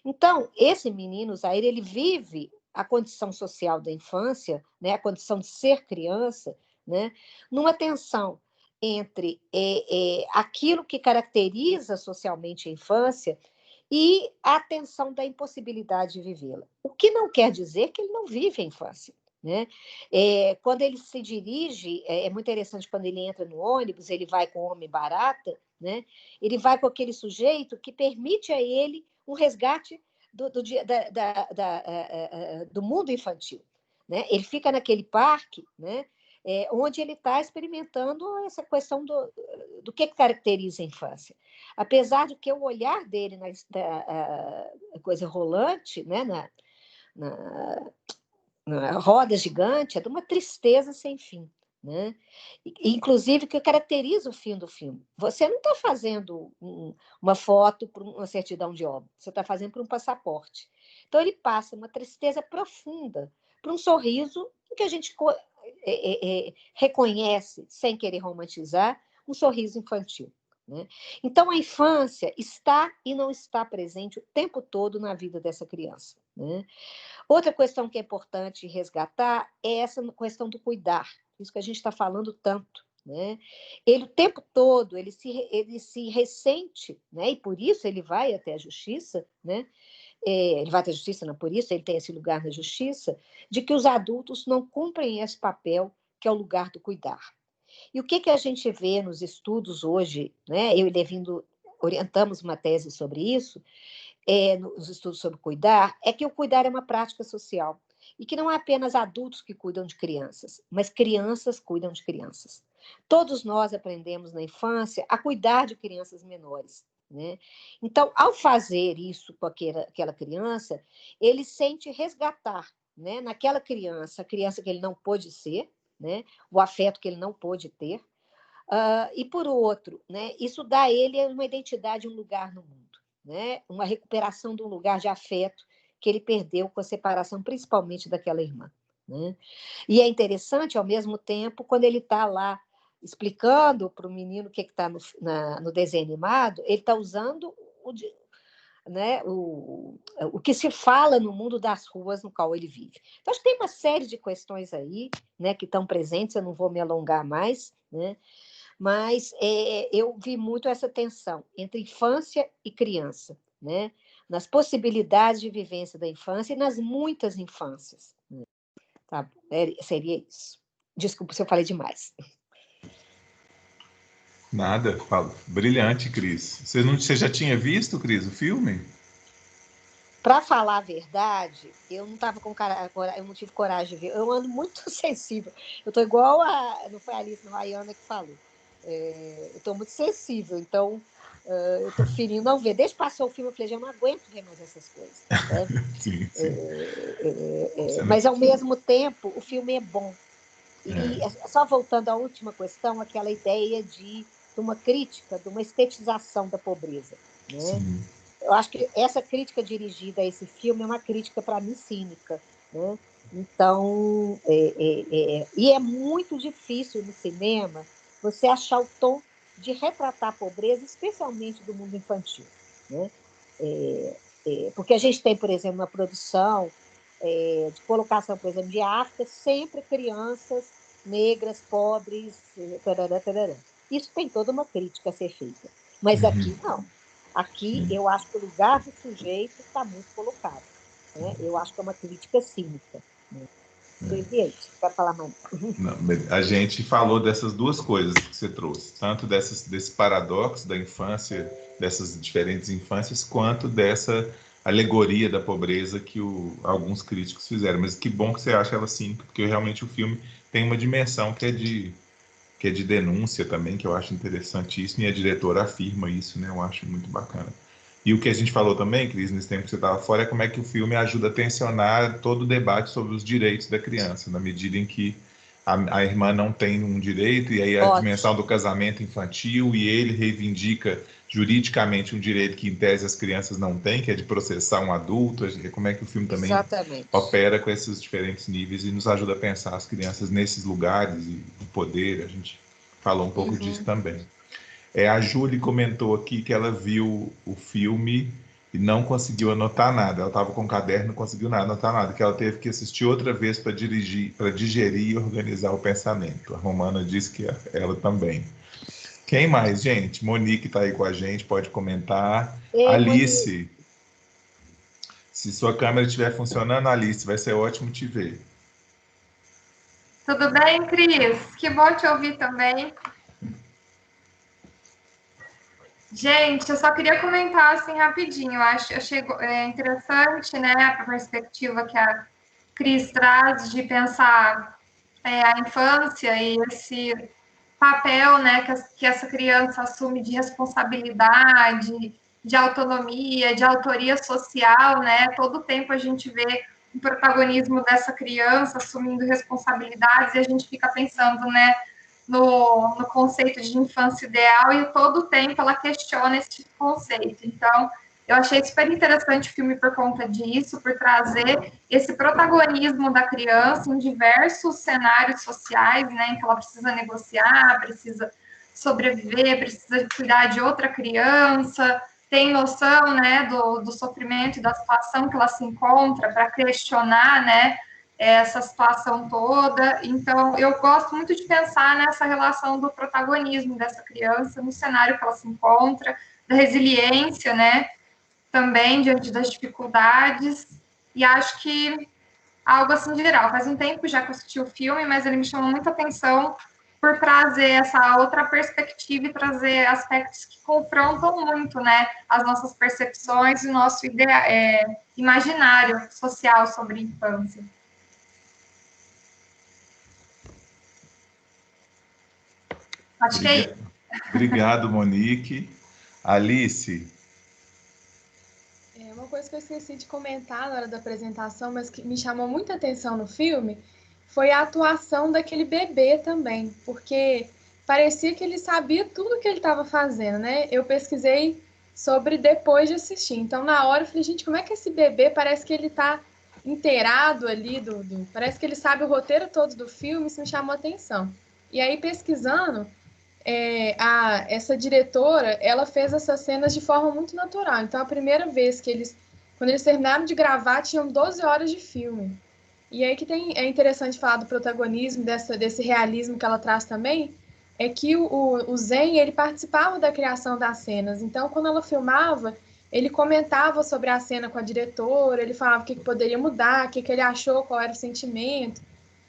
Então, esse menino, Zaire, ele vive a condição social da infância, né, a condição de ser criança, né, numa tensão entre aquilo que caracteriza socialmente a infância e a tensão da impossibilidade de vivê-la. O que não quer dizer que ele não vive a infância. Né? Quando ele se dirige, é muito interessante quando ele entra no ônibus, ele vai com o homem barata, né? Ele vai com aquele sujeito que permite a ele um resgate do mundo infantil. Né? Ele fica naquele parque, né? Onde ele está experimentando essa questão do que caracteriza a infância. Apesar de que o olhar dele na coisa rolante, né? na roda gigante, é de uma tristeza sem fim. né? Inclusive, o que caracteriza o fim do filme. Você não está fazendo uma foto para uma certidão de óbito, você está fazendo para um passaporte. Então, ele passa uma tristeza profunda para um sorriso que a gente reconhece, sem querer romantizar, um sorriso infantil, né? Então, a infância está e não está presente o tempo todo na vida dessa criança, né? Outra questão que é importante resgatar é essa questão do cuidar, isso que a gente está falando tanto, né? Ele o tempo todo ele se ressente, né? E por isso ele vai até a justiça, né? Ele vai até a justiça, não por isso ele tem esse lugar na justiça, de que os adultos não cumprem esse papel que é o lugar do cuidar. E o que a gente vê nos estudos hoje, né? Eu e Levindo orientamos uma tese sobre isso, nos estudos sobre cuidar, é que o cuidar é uma prática social e que não é apenas adultos que cuidam de crianças, mas crianças cuidam de crianças. Todos nós aprendemos na infância a cuidar de crianças menores, né? Então, ao fazer isso com aquela criança, ele sente resgatar, né, naquela criança, a criança que ele não pôde ser, né, o afeto que ele não pôde ter, e por outro, né, isso dá a ele uma identidade, um lugar no mundo, né, uma recuperação de um lugar de afeto que ele perdeu com a separação, principalmente daquela irmã, né? E é interessante, ao mesmo tempo, quando ele está lá explicando para o menino o que está no desenho animado, ele está usando né, o que se fala no mundo das ruas no qual ele vive. Então, acho que tem uma série de questões aí, né, que estão presentes, eu não vou me alongar mais, né, mas eu vi muito essa tensão entre infância e criança, né, nas possibilidades de vivência da infância e nas muitas infâncias, né? Tá? Seria isso. Desculpa se eu falei demais. Nada, brilhante, Cris. Você já tinha visto, Cris, o filme? Para falar a verdade, eu não tava eu não tive coragem de ver. Eu ando muito sensível. Eu estou igual não foi a Alice Rayana que falou. Eu estou muito sensível, então eu preferi não ver. Desde que passou o filme, eu falei, já não aguento ver mais essas coisas. Sabe? Sim, sim. Mas, ao mesmo tempo, o filme é bom. E só voltando à última questão, aquela ideia de uma crítica, de uma estetização da pobreza, né? Sim. Eu acho que essa crítica dirigida a esse filme é uma crítica, para mim, cínica, né? Então, e é muito difícil no cinema você achar o tom de retratar a pobreza, especialmente do mundo infantil, né? Porque a gente tem, por exemplo, uma produção de colocação, por exemplo, de África, sempre crianças negras, pobres, tarará, tarará. Isso tem toda uma crítica a ser feita. Mas aqui, não. Aqui, eu acho que o lugar do sujeito está muito colocado, né? Eu acho que é uma crítica cínica, né? Quer falar mais? Não, a gente falou dessas duas coisas que você trouxe, tanto desse paradoxo da infância, dessas diferentes infâncias, quanto dessa alegoria da pobreza que alguns críticos fizeram. Mas que bom que você acha ela cínica, porque realmente o filme tem uma dimensão que é de denúncia também, que eu acho interessantíssimo, e a diretora afirma isso, né? Eu acho muito bacana. E o que a gente falou também, Cris, nesse tempo que você estava fora, é como é que o filme ajuda a tensionar todo o debate sobre os direitos da criança, na medida em que a irmã não tem um direito, e aí a dimensão do casamento infantil, e ele reivindica juridicamente um direito que, em tese, as crianças não têm, que é de processar um adulto. Como é que o filme também opera com esses diferentes níveis e nos ajuda a pensar as crianças nesses lugares e o poder. A gente falou um pouco disso também. A Júlia comentou aqui que ela viu o filme e não conseguiu anotar nada. Ela estava com o caderno, não conseguiu anotar nada, que ela teve que assistir outra vez para digerir e organizar o pensamento. A Romana disse que ela também. Quem mais, gente? Monique está aí com a gente, pode comentar. Alice, Monique. Se sua câmera estiver funcionando, Alice, vai ser ótimo te ver. Tudo bem, Cris? Que bom te ouvir também. Gente, eu só queria comentar assim rapidinho. Eu achei interessante, né, a perspectiva que a Cris traz de pensar a infância e esse papel, né, que essa criança assume de responsabilidade, de autonomia, de autoria social, né? Todo tempo a gente vê o protagonismo dessa criança, assumindo responsabilidades, e a gente fica pensando, né, no conceito de infância ideal, e todo o tempo ela questiona esse conceito. Então, eu achei super interessante o filme por conta disso, por trazer esse protagonismo da criança em diversos cenários sociais, né, em que ela precisa negociar, precisa sobreviver, precisa cuidar de outra criança, tem noção, né, do sofrimento e da situação que ela se encontra, para questionar, né, essa situação toda. Então, eu gosto muito de pensar nessa relação do protagonismo dessa criança no cenário que ela se encontra, da resiliência, né, também diante das dificuldades, e acho que algo assim de geral. Faz um tempo já que eu assisti o filme, mas ele me chamou muita atenção por trazer essa outra perspectiva e trazer aspectos que confrontam muito, né, as nossas percepções e o nosso imaginário social sobre a infância. Acho que é isso. Obrigado, Monique. Alice. Uma coisa que eu esqueci de comentar na hora da apresentação, mas que me chamou muita atenção no filme, foi a atuação daquele bebê também, porque parecia que ele sabia tudo que ele estava fazendo, né? Eu pesquisei sobre depois de assistir. Então, na hora, eu falei, gente, como é que esse bebê parece que ele está inteirado ali, parece que ele sabe o roteiro todo do filme, isso me chamou atenção. E aí, pesquisando, essa diretora, ela fez essas cenas de forma muito natural. Então, a primeira vez quando eles terminaram de gravar, tinham 12 horas de filme. E aí que é interessante falar do protagonismo, desse realismo que ela traz também, é que o Zen, ele participava da criação das cenas. Então, quando ela filmava, ele comentava sobre a cena com a diretora, ele falava o que poderia mudar, o que ele achou, qual era o sentimento.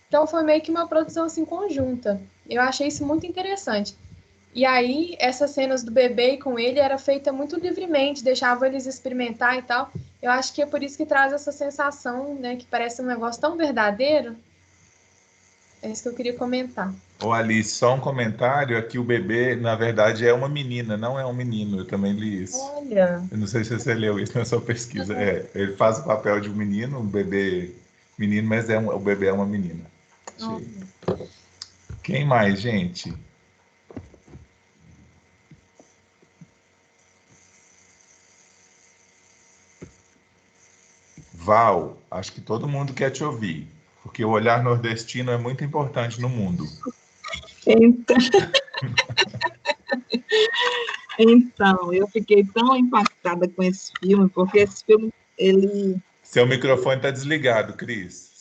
Então, foi meio que uma produção assim, conjunta. Eu achei isso muito interessante. E aí, essas cenas do bebê com ele era feita muito livremente, deixava eles experimentar e tal. Eu acho que é por isso que traz essa sensação, né, que parece um negócio tão verdadeiro. É isso que eu queria comentar. Ô, Alice, só um comentário, aqui o bebê, na verdade, é uma menina, não é um menino, eu também li isso. Olha! Eu não sei se você leu isso na sua pesquisa. Ele faz o papel de um menino, um bebê menino, mas o bebê é uma menina. Quem mais, gente? Val, acho que todo mundo quer te ouvir, porque o olhar nordestino é muito importante no mundo. Então, eu fiquei tão impactada com esse filme, porque esse filme, ele... Seu microfone está desligado, Cris.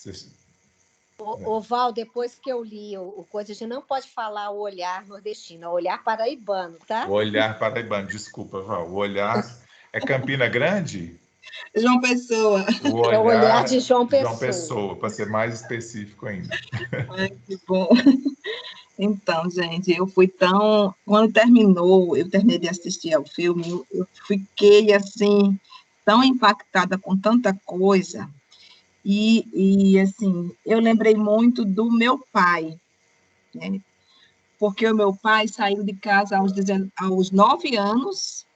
Ô, Val, depois que eu li o coisa, a gente não pode falar o olhar nordestino, é o olhar paraibano, tá? O olhar paraibano, desculpa, Val. O olhar... É Campina Grande? João Pessoa. É o olhar de João Pessoa. João Pessoa, para ser mais específico ainda. Ai, que bom. Então, gente, eu fui tão... Quando terminou, eu terminei de assistir ao filme, eu fiquei, assim, tão impactada com tanta coisa. E assim, eu lembrei muito do meu pai, né? Porque o meu pai saiu de casa aos 9 anos,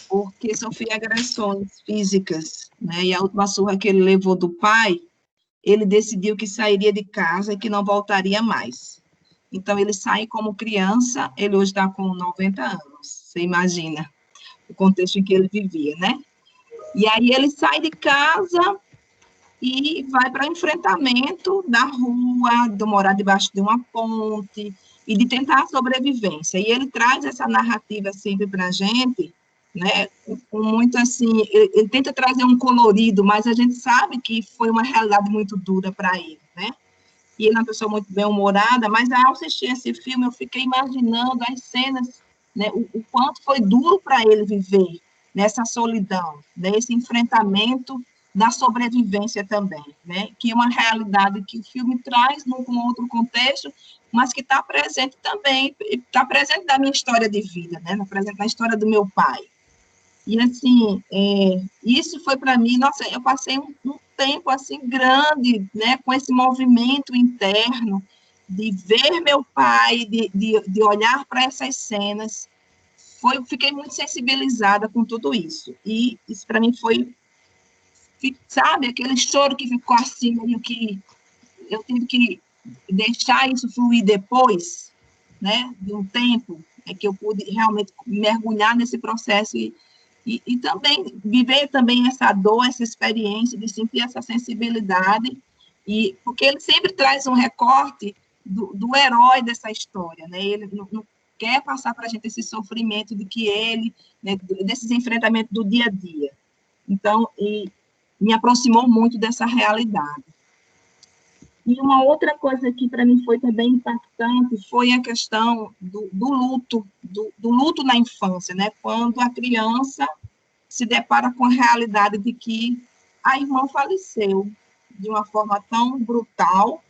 porque sofria agressões físicas, né? E a última surra que ele levou do pai, ele decidiu que sairia de casa e que não voltaria mais. Então, ele sai como criança, ele hoje está com 90 anos, você imagina o contexto em que ele vivia, né? E aí ele sai de casa e vai para enfrentamento da rua, de morar debaixo de uma ponte, e de tentar a sobrevivência. E ele traz essa narrativa sempre para a gente, né, com muito assim, ele tenta trazer um colorido, mas a gente sabe que foi uma realidade muito dura para ele, né? E ele é uma pessoa muito bem-humorada, mas ao assistir esse filme, eu fiquei imaginando as cenas, né, o quanto foi duro para ele viver nessa solidão, nesse enfrentamento da sobrevivência também, né? Que é uma realidade que o filme traz num outro contexto, mas que está presente também, está presente na minha história de vida, né? Está presente na história do meu pai. E, assim, isso foi para mim, nossa, eu passei um tempo, assim, grande, né? Com esse movimento interno de ver meu pai, de olhar para essas cenas. Fiquei muito sensibilizada com tudo isso. E isso, para mim, foi sabe, aquele choro que ficou assim, meio que eu tive que deixar isso fluir depois, né, de um tempo, que eu pude realmente mergulhar nesse processo e também viver também essa dor, essa experiência de sentir essa sensibilidade, porque ele sempre traz um recorte do herói dessa história, né, ele não quer passar para a gente esse sofrimento de que ele, né, desses enfrentamentos do dia a dia. Então, me aproximou muito dessa realidade. E uma outra coisa que para mim foi também impactante foi a questão do luto na infância, né? Quando a criança se depara com a realidade de que a irmã faleceu de uma forma tão brutal,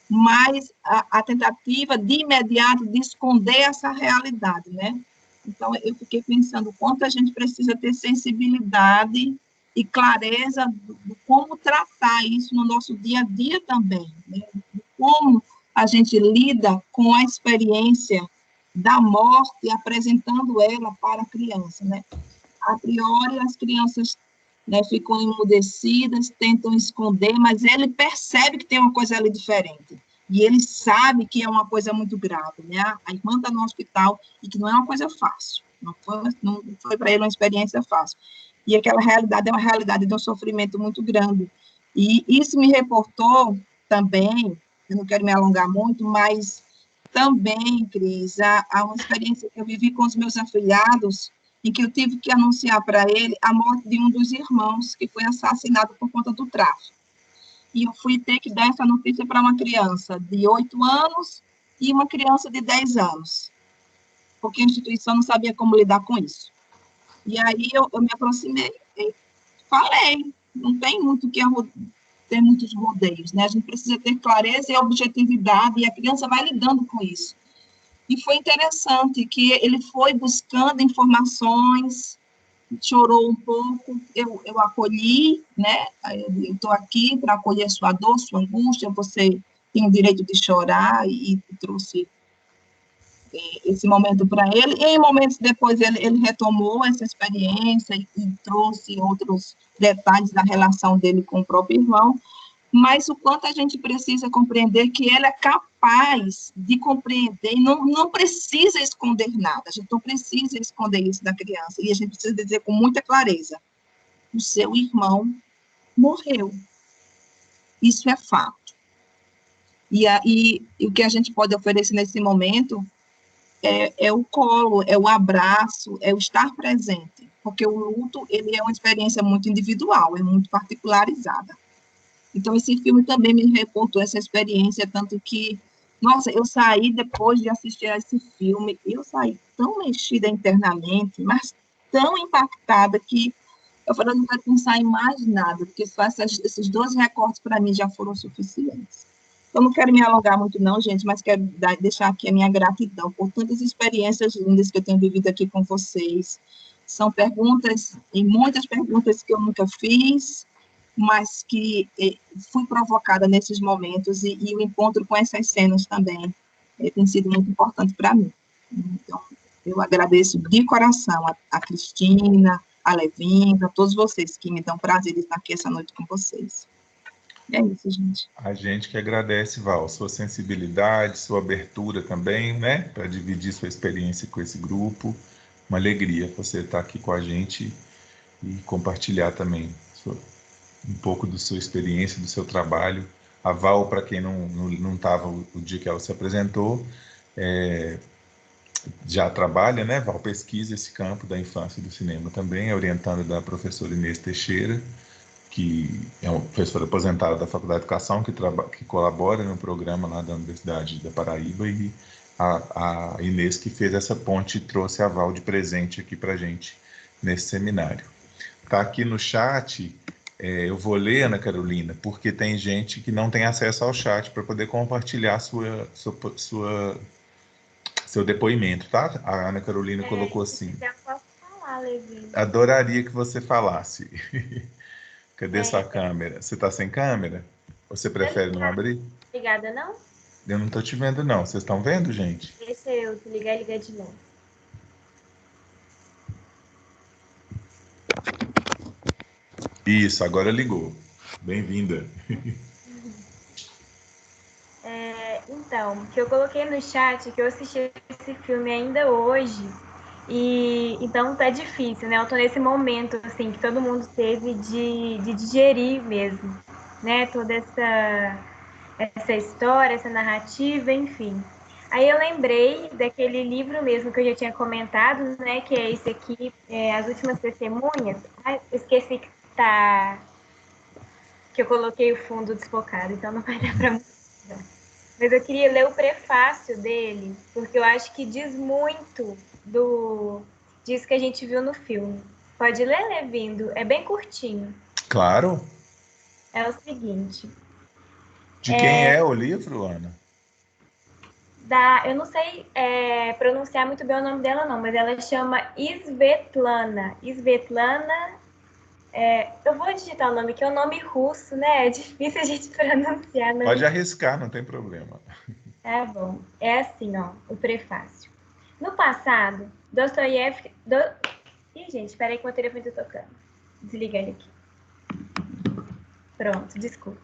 mas a tentativa de imediato de esconder essa realidade, né? Então, eu fiquei pensando o quanto a gente precisa ter sensibilidade e clareza de como tratar isso no nosso dia a dia também, né? De como a gente lida com a experiência da morte, apresentando ela para a criança, né? A priori, as crianças, né, ficam emudecidas, tentam esconder, mas ele percebe que tem uma coisa ali diferente. E ele sabe que é uma coisa muito grave, né? A irmã está no hospital e que não é uma coisa fácil. Não foi para ele uma experiência fácil. E aquela realidade é uma realidade de um sofrimento muito grande. E isso me reportou também, eu não quero me alongar muito, mas também, Cris, há uma experiência que eu vivi com os meus afilhados, em que eu tive que anunciar para ele a morte de um dos irmãos que foi assassinado por conta do tráfico. E eu fui ter que dar essa notícia para uma criança de 8 anos e uma criança de 10 anos, porque a instituição não sabia como lidar com isso. E aí eu me aproximei e falei, não tem muito que ter muitos rodeios, né? A gente precisa ter clareza e objetividade, e a criança vai lidando com isso. E foi interessante que ele foi buscando informações, chorou um pouco, eu acolhi, né? Eu estou aqui para acolher sua dor, sua angústia, você tem o direito de chorar, e trouxe esse momento para ele, e em momentos depois ele retomou essa experiência e trouxe outros detalhes da relação dele com o próprio irmão, mas o quanto a gente precisa compreender que ele é capaz de compreender, e não precisa esconder nada, a gente não precisa esconder isso da criança, e a gente precisa dizer com muita clareza, o seu irmão morreu, isso é fato. E o que a gente pode oferecer nesse momento é o colo, é o abraço, é o estar presente, porque o luto, ele é uma experiência muito individual, é muito particularizada. Então, esse filme também me reportou essa experiência, tanto que, nossa, eu saí, depois de assistir a esse filme, eu saí tão mexida internamente, mas tão impactada, que eu falei, não quero pensar em mais nada, porque só esses 12 recortes, para mim, já foram suficientes. Eu não quero me alongar muito não, gente, mas quero deixar aqui a minha gratidão por tantas experiências lindas que eu tenho vivido aqui com vocês. São perguntas, e muitas perguntas que eu nunca fiz, mas que fui provocada nesses momentos, e o encontro com essas cenas também tem sido muito importante para mim. Então, eu agradeço de coração a Cristina, a Levinha, a todos vocês que me dão prazer de estar aqui essa noite com vocês. É isso, gente. A gente que agradece, Val, sua sensibilidade, sua abertura também, né, para dividir sua experiência com esse grupo. Uma alegria você estar aqui com a gente e compartilhar também um pouco da sua experiência, do seu trabalho. A Val, para quem não estava o dia que ela se apresentou, já trabalha, né, Val, pesquisa esse campo da infância e do cinema também, é orientada da professora Inês Teixeira, que é uma professora aposentada da Faculdade de Educação, que colabora no programa lá da Universidade da Paraíba, e a Inês que fez essa ponte e trouxe a Val de presente aqui para a gente nesse seminário. Está aqui no chat, eu vou ler, Ana Carolina, porque tem gente que não tem acesso ao chat para poder compartilhar seu depoimento, tá? A Ana Carolina colocou assim. Já posso falar, Levi. Adoraria que você falasse. Cadê sua câmera? Você está sem câmera? Ou você prefere não abrir? Ligada, não? Eu não estou te vendo, não. Vocês estão vendo, gente? Deixa eu te ligar e ligar de novo. Isso, agora ligou. Bem-vinda. Então, que eu coloquei no chat que eu assisti esse filme ainda hoje, e então tá difícil, né? Eu tô nesse momento, assim, que todo mundo teve de digerir mesmo, né? Toda essa história, essa narrativa, enfim. Aí eu lembrei daquele livro mesmo que eu já tinha comentado, né? Que é esse aqui, As Últimas Testemunhas. Ai, esqueci que eu coloquei o fundo desfocado, então não vai dar para mostrar. Mas eu queria ler o prefácio dele, porque eu acho que diz muito disso que a gente viu no filme. Pode ler, Levindo? É bem curtinho. Claro. É o seguinte. De quem é o livro, Ana? Eu não sei pronunciar muito bem o nome dela, não, mas ela chama Svetlana. Svetlana. Eu vou digitar o nome, que é um nome russo, né? É difícil a gente pronunciar. Pode arriscar, não tem problema. Tá bom. É assim, ó, o prefácio. No passado, Dostoiévski... Ih, gente, espera aí que o meu telefone tá tocando. Desliga ele aqui. Pronto, desculpa.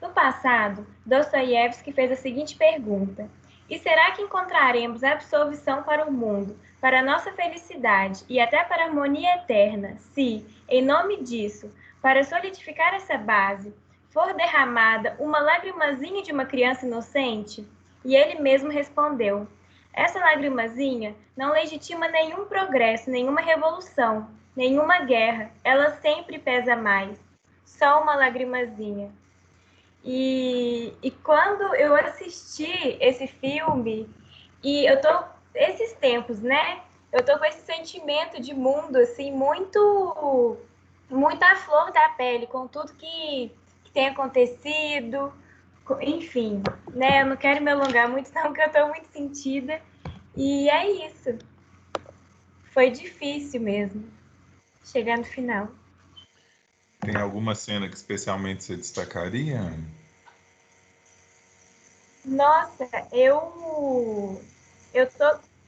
No passado, Dostoiévski fez a seguinte pergunta: e será que encontraremos absolvição para o mundo, para a nossa felicidade e até para a harmonia eterna, se, em nome disso, para solidificar essa base, for derramada uma lagrimazinha de uma criança inocente? E ele mesmo respondeu: essa lagrimazinha não legitima nenhum progresso, nenhuma revolução, nenhuma guerra. Ela sempre pesa mais. Só uma lagrimazinha. E quando eu assisti esse filme, e eu tô, esses tempos, né? Eu tô com esse sentimento de mundo, assim, muito à flor da pele, com tudo que tem acontecido, enfim, né? Eu não quero me alongar muito, não, porque eu tô muito sentida. E é isso. Foi difícil mesmo chegar no final. Tem alguma cena que especialmente você destacaria, Ana? Nossa,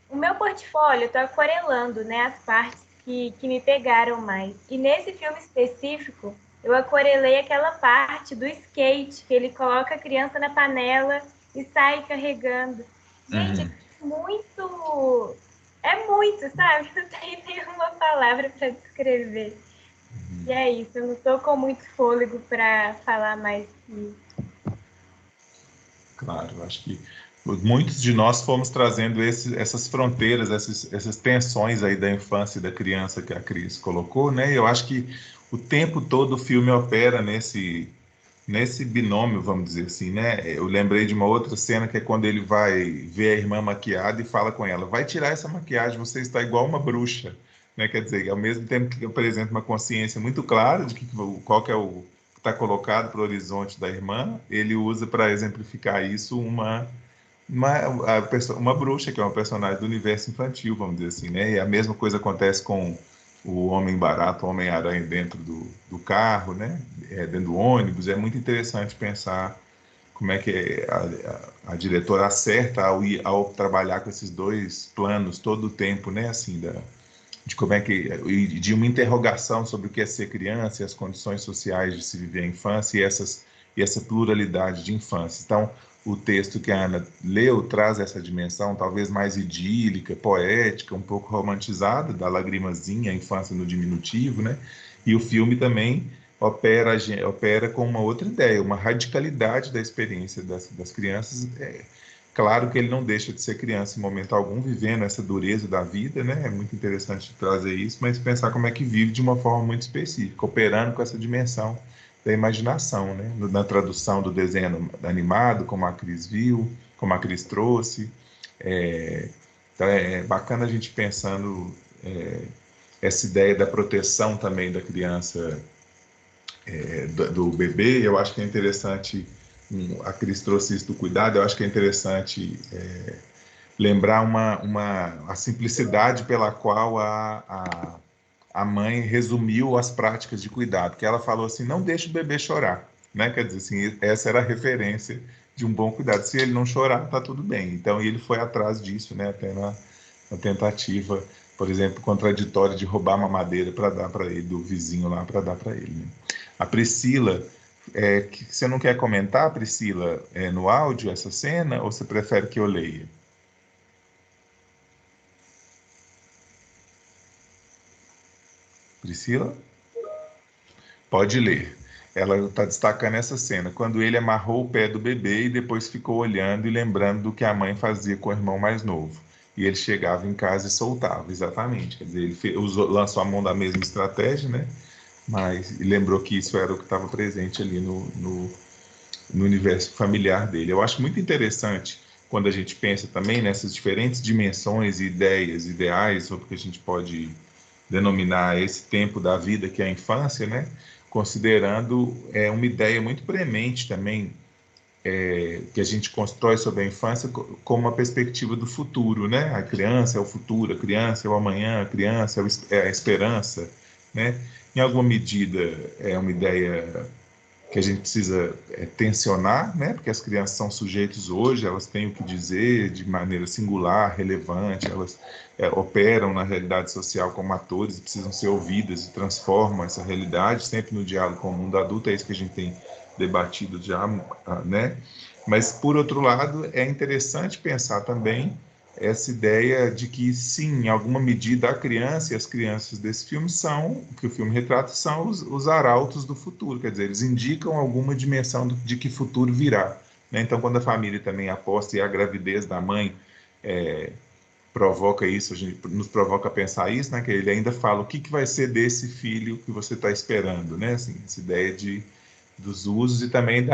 o meu portfólio, eu tô aquarelando, né, as partes que me pegaram mais. E nesse filme específico, eu aquarelei aquela parte do skate, que ele coloca a criança na panela e sai carregando. Gente, é muito, sabe? Não tem nenhuma palavra para descrever. E é isso, eu não tô com muito fôlego para falar mais disso. Claro, acho que muitos de nós fomos trazendo essas fronteiras, essas tensões aí da infância e da criança que a Cris colocou, né? Eu acho que o tempo todo o filme opera nesse binômio, vamos dizer assim, né? Eu lembrei de uma outra cena que é quando ele vai ver a irmã maquiada e fala com ela: vai tirar essa maquiagem, você está igual uma bruxa, né? Quer dizer, ao mesmo tempo que apresenta uma consciência muito clara de qual que é o que está colocado para o horizonte da irmã, ele usa para exemplificar isso uma bruxa, que é uma personagem do universo infantil, vamos dizer assim, né? E a mesma coisa acontece com o Homem-Barato, o Homem-Aranha dentro do carro, né? Dentro do ônibus. É muito interessante pensar como é que a diretora acerta ao trabalhar com esses dois planos todo o tempo, né? Assim, de como é que de uma interrogação sobre o que é ser criança e as condições sociais de se viver a infância e essa pluralidade de infância. Então, o texto que a Ana leu traz essa dimensão talvez mais idílica, poética, um pouco romantizada da lagrimazinha, a infância no diminutivo, né? E o filme também opera com uma outra ideia, uma radicalidade da experiência das crianças. Claro que ele não deixa de ser criança em momento algum, vivendo essa dureza da vida, né? É muito interessante trazer isso, mas pensar como é que vive de uma forma muito específica, operando com essa dimensão da imaginação, né? Na tradução do desenho animado, como a Cris viu, como a Cris trouxe. Então é bacana a gente pensando essa ideia da proteção também da criança, do bebê. Eu acho que é interessante, a Cris trouxe isso do cuidado, eu acho que é interessante lembrar a simplicidade pela qual a mãe resumiu as práticas de cuidado, que ela falou assim: não deixe o bebê chorar, né? Quer dizer assim, essa era a referência de um bom cuidado. Se ele não chorar, tá tudo bem. Então ele foi atrás disso, né? Até na tentativa por exemplo, contraditória de roubar uma madeira para dar para ele, do vizinho lá, para dar para ele. Né? A Priscila, que você não quer comentar, Priscila, no áudio essa cena, ou você prefere que eu leia? Priscila? Pode ler. Ela está destacando essa cena, quando ele amarrou o pé do bebê e depois ficou olhando e lembrando do que a mãe fazia com o irmão mais novo. E ele chegava em casa e soltava, exatamente. Quer dizer, ele lançou a mão da mesma estratégia, né? Mas lembrou que isso era o que estava presente ali no universo familiar dele. Eu acho muito interessante quando a gente pensa também nessas diferentes dimensões, ideias, ideais, ou que a gente pode denominar esse tempo da vida que é a infância, né? Considerando uma ideia muito premente também, que a gente constrói sobre a infância como uma perspectiva do futuro, né? A criança é o futuro, a criança é o amanhã, a criança é a esperança, né? Em alguma medida é uma ideia que a gente precisa tensionar, né? Porque as crianças são sujeitos hoje, elas têm o que dizer de maneira singular, relevante, elas operam na realidade social como atores, precisam ser ouvidas e transformam essa realidade, sempre no diálogo com o mundo adulto, é isso que a gente tem debatido já, né? Mas, por outro lado, é interessante pensar também essa ideia de que, sim, em alguma medida, a criança e as crianças desse filme são, o que o filme retrata, são os arautos do futuro, quer dizer, eles indicam alguma dimensão de que futuro virá. Né? Então, quando a família também aposta e a gravidez da mãe provoca isso, nos provoca a pensar isso, né? Que ele ainda fala o que vai ser desse filho que você está esperando, né? Assim, essa ideia dos usos e também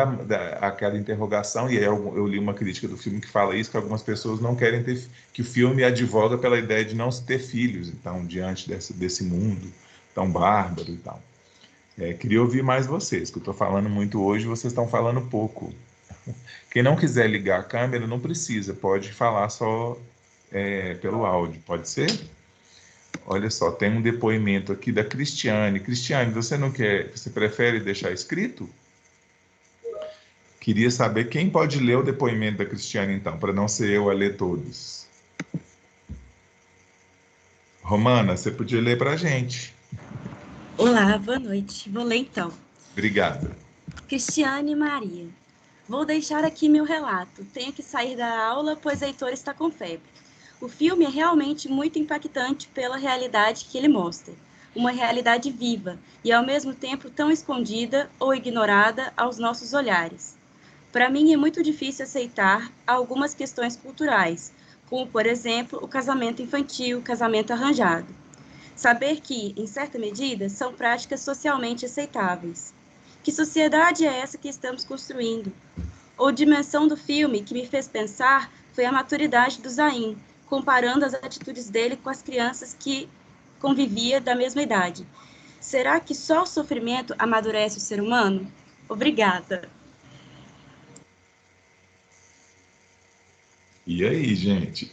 aquela interrogação, e aí eu li uma crítica do filme que fala isso, que algumas pessoas não querem ter, que o filme advoga pela ideia de não se ter filhos, então, diante desse mundo tão bárbaro e tal. Queria ouvir mais vocês, que eu estou falando muito hoje, vocês estão falando pouco. Quem não quiser ligar a câmera, não precisa, pode falar só pelo áudio, pode ser? Olha só, tem um depoimento aqui da Cristiane. Cristiane, você prefere deixar escrito? Queria saber quem pode ler o depoimento da Cristiane, então, para não ser eu a ler todos. Romana, você podia ler para a gente. Olá, boa noite. Vou ler então. Obrigada. Cristiane Maria. Vou deixar aqui meu relato. Tenho que sair da aula, pois Heitor está com febre. O filme é realmente muito impactante pela realidade que ele mostra. Uma realidade viva e, ao mesmo tempo, tão escondida ou ignorada aos nossos olhares. Para mim, é muito difícil aceitar algumas questões culturais, como, por exemplo, o casamento infantil, o casamento arranjado. Saber que, em certa medida, são práticas socialmente aceitáveis. Que sociedade é essa que estamos construindo? Ou dimensão do filme que me fez pensar foi a maturidade do Zayn, comparando as atitudes dele com as crianças que convivia da mesma idade. Será que só o sofrimento amadurece o ser humano? Obrigada. E aí, gente?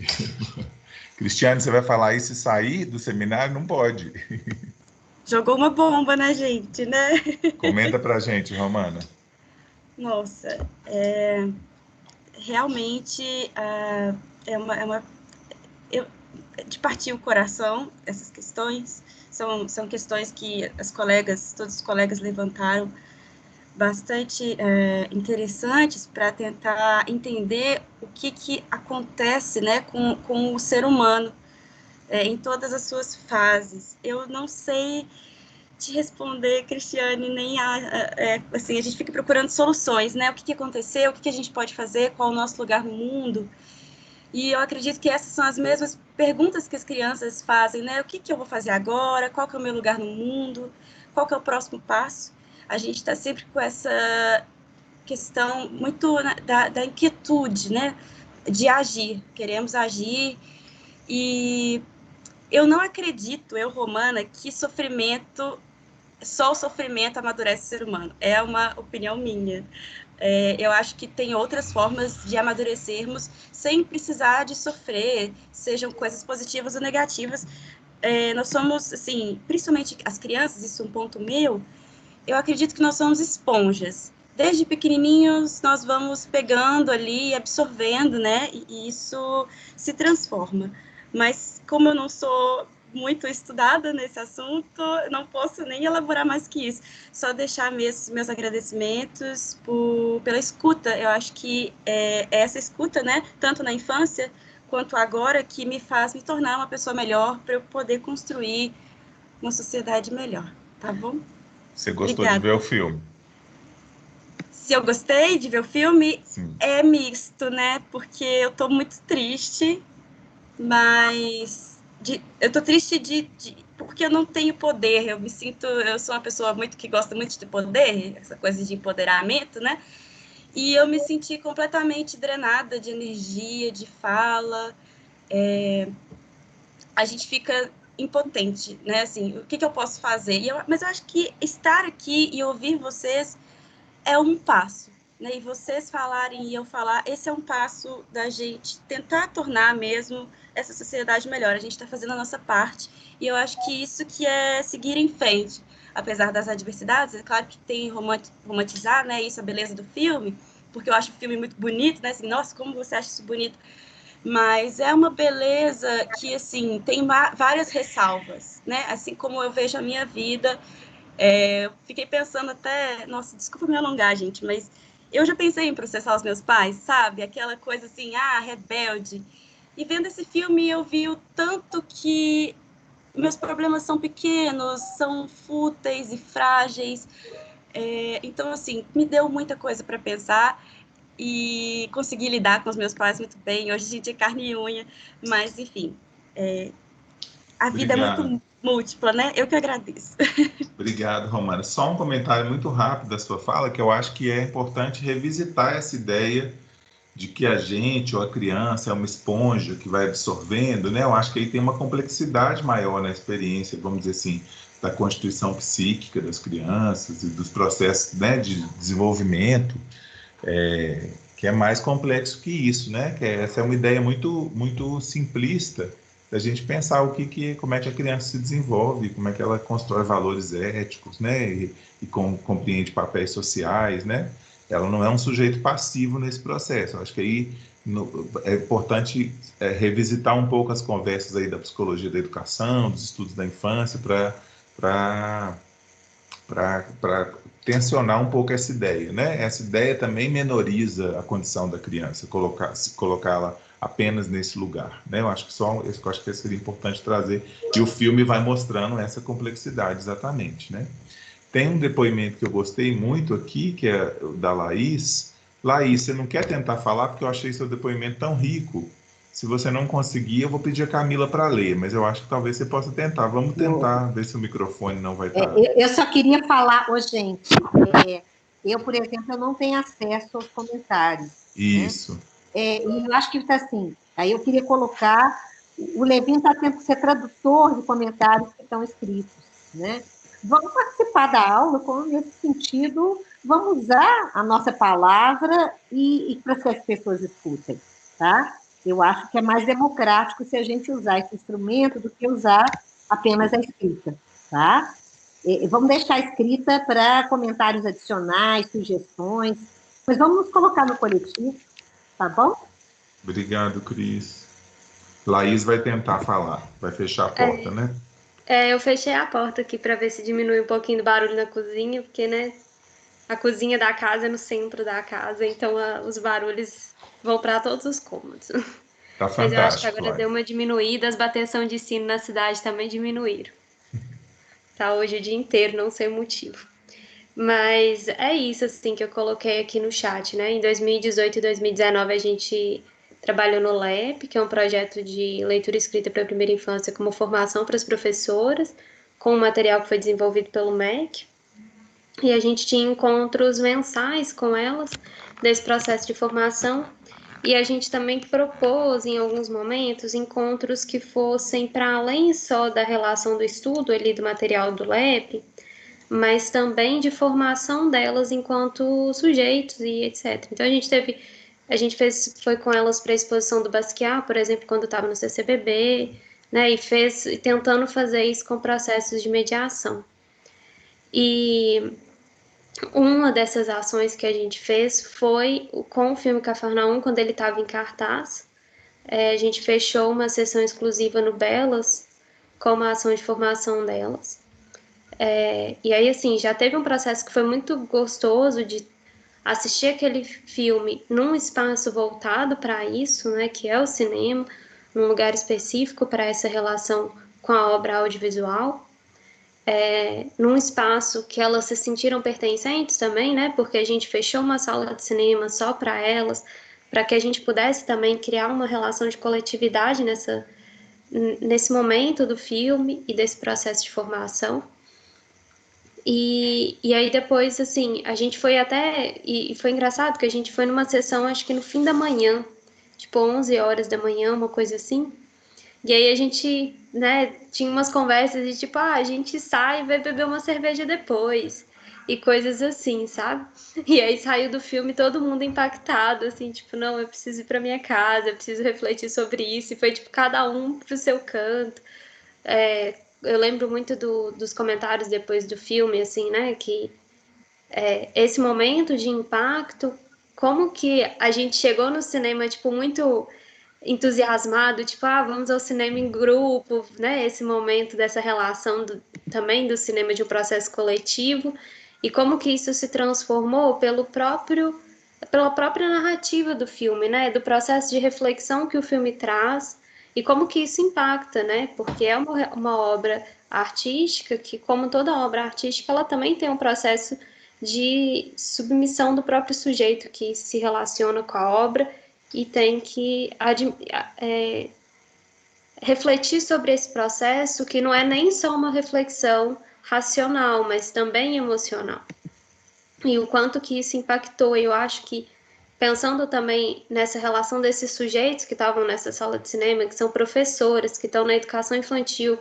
Cristiane, você vai falar isso e sair do seminário? Não pode. Jogou uma bomba na gente, né? Comenta pra gente, Romana. Nossa, realmente de partir o coração, essas questões. São questões que todos os colegas levantaram, bastante interessantes para tentar entender o que acontece, né, com o ser humano em todas as suas fases. Eu não sei te responder, Cristiane, nem assim, a gente fica procurando soluções, né? O que aconteceu, o que a gente pode fazer, qual o nosso lugar no mundo. E eu acredito que essas são as mesmas perguntas que as crianças fazem, né? O que eu vou fazer agora? Qual que é o meu lugar no mundo? Qual que é o próximo passo? A gente está sempre com essa questão muito da inquietude, né? De agir. Queremos agir. E eu não acredito, Romana, que só o sofrimento amadurece o ser humano. É uma opinião minha. Eu acho que tem outras formas de amadurecermos sem precisar de sofrer, sejam coisas positivas ou negativas. Nós somos, assim, principalmente as crianças, isso é um ponto meu, eu acredito que nós somos esponjas. Desde pequenininhos, nós vamos pegando ali, absorvendo, né? E isso se transforma. Mas como eu não sou muito estudada nesse assunto, não posso nem elaborar mais que isso. Só deixar meus agradecimentos pela escuta. Eu acho que é essa escuta, né, tanto na infância quanto agora, que me faz me tornar uma pessoa melhor para eu poder construir uma sociedade melhor, tá bom? Você gostou Obrigada. de ver o filme? Se eu gostei de ver o filme, Sim. é misto, né? Porque eu tô muito triste, mas eu tô triste porque eu não tenho poder. Eu sou uma pessoa que gosta muito de poder, essa coisa de empoderamento, né? E eu me senti completamente drenada de energia, de fala. A gente fica impotente, né? Assim, o que eu posso fazer? Mas eu acho que estar aqui e ouvir vocês é um passo, né? E vocês falarem e eu falar, esse é um passo da gente tentar tornar mesmo essa sociedade melhor. A gente está fazendo a nossa parte e eu acho que isso que é seguir em frente, apesar das adversidades. É claro que tem romantizar, né? Isso, a beleza do filme, porque eu acho o filme muito bonito, né? Assim, nossa, como você acha isso bonito? Mas é uma beleza que, assim, tem várias ressalvas, né? Assim como eu vejo a minha vida. Eu fiquei pensando até... Nossa, desculpa me alongar, gente, mas eu já pensei em processar os meus pais, sabe? Aquela coisa assim, rebelde. E vendo esse filme, eu vi o tanto que meus problemas são pequenos, são fúteis e frágeis. Então, assim, me deu muita coisa para pensar e consegui lidar com os meus pais muito bem. Hoje a gente é carne e unha, mas, enfim, a vida é muito múltipla, né? Eu que agradeço. Obrigado, Romana. Só um comentário muito rápido da sua fala, que eu acho que é importante revisitar essa ideia de que a gente ou a criança é uma esponja que vai absorvendo, né? Eu acho que aí tem uma complexidade maior na experiência, vamos dizer assim, da constituição psíquica das crianças e dos processos, né, de desenvolvimento, que é mais complexo que isso, né? Essa é uma ideia muito, muito simplista da gente pensar como é que a criança se desenvolve, como é que ela constrói valores éticos, né? E compreende papéis sociais, né? Ela não é um sujeito passivo nesse processo. Eu acho que aí é importante revisitar um pouco as conversas aí da psicologia da educação, dos estudos da infância, para tensionar um pouco essa ideia, né? Essa ideia também menoriza a condição da criança, colocá-la apenas nesse lugar, né? Eu acho que seria importante trazer, e o filme vai mostrando essa complexidade exatamente, né? Tem um depoimento que eu gostei muito aqui, que é o da Laís. Laís, você não quer tentar falar porque eu achei seu depoimento tão rico. Se você não conseguir, eu vou pedir a Camila para ler, mas eu acho que talvez você possa tentar. Vamos tentar ver se o microfone não vai estar... Eu só queria falar, gente, eu, por exemplo, eu não tenho acesso aos comentários. Isso. Né? E eu acho que está assim, aí eu queria colocar, o Levin está tendo que ser tradutor de comentários que estão escritos, né? Vamos participar da aula nesse sentido, vamos usar a nossa palavra e para que as pessoas escutem, tá? Eu acho que é mais democrático se a gente usar esse instrumento do que usar apenas a escrita, tá? Vamos deixar a escrita para comentários adicionais, sugestões, mas vamos nos colocar no coletivo, tá bom? Obrigado, Cris. Laís vai tentar falar, vai fechar a porta, né? Eu fechei a porta aqui para ver se diminui um pouquinho do barulho na cozinha, porque, né, a cozinha da casa é no centro da casa, então os barulhos vão para todos os cômodos. Tá fantástico. Mas eu acho que agora deu uma diminuída, as bateção de ensino na cidade também diminuíram. Tá hoje o dia inteiro, não sei o motivo. Mas é isso, assim, que eu coloquei aqui no chat, né? Em 2018 e 2019 a gente trabalhou no LEP, que é um projeto de leitura escrita para a primeira infância como formação para as professoras, com um material que foi desenvolvido pelo MEC. E a gente tinha encontros mensais com elas desse processo de formação. E a gente também propôs, em alguns momentos, encontros que fossem para além só da relação do estudo ali do material do LEP, mas também de formação delas enquanto sujeitos e etc. Então a gente foi com elas para a exposição do Basquiat, por exemplo, quando estava no CCBB, né, e tentando fazer isso com processos de mediação. E uma dessas ações que a gente fez foi com o filme Cafarnaum, quando ele estava em cartaz. A gente fechou uma sessão exclusiva no Belas como a ação de formação delas. E aí, assim, já teve um processo que foi muito gostoso de assistir aquele filme num espaço voltado para isso, né, que é o cinema, num lugar específico para essa relação com a obra audiovisual, num espaço que elas se sentiram pertencentes também, né, porque a gente fechou uma sala de cinema só para elas, para que a gente pudesse também criar uma relação de coletividade nesse momento do filme e desse processo de formação. E aí depois, assim, a gente foi até... E foi engraçado que a gente foi numa sessão, acho que no fim da manhã, tipo 11 horas da manhã, uma coisa assim. E aí a gente, né, tinha umas conversas de tipo, a gente sai e vai beber uma cerveja depois. E coisas assim, sabe? E aí saiu do filme todo mundo impactado, assim, tipo, não, eu preciso ir pra minha casa, eu preciso refletir sobre isso. E foi, tipo, cada um pro seu canto. Eu lembro muito dos comentários depois do filme, assim, né, que esse momento de impacto, como que a gente chegou no cinema, tipo, muito entusiasmado, tipo, vamos ao cinema em grupo, né, esse momento dessa relação também do cinema de um processo coletivo, e como que isso se transformou pela própria narrativa do filme, né, do processo de reflexão que o filme traz, e como que isso impacta, né? Porque é uma obra artística que, como toda obra artística, ela também tem um processo de submissão do próprio sujeito que se relaciona com a obra e tem que refletir sobre esse processo, que não é nem só uma reflexão racional, mas também emocional. E o quanto que isso impactou, eu acho que pensando também nessa relação desses sujeitos que estavam nessa sala de cinema, que são professoras, que estão na educação infantil,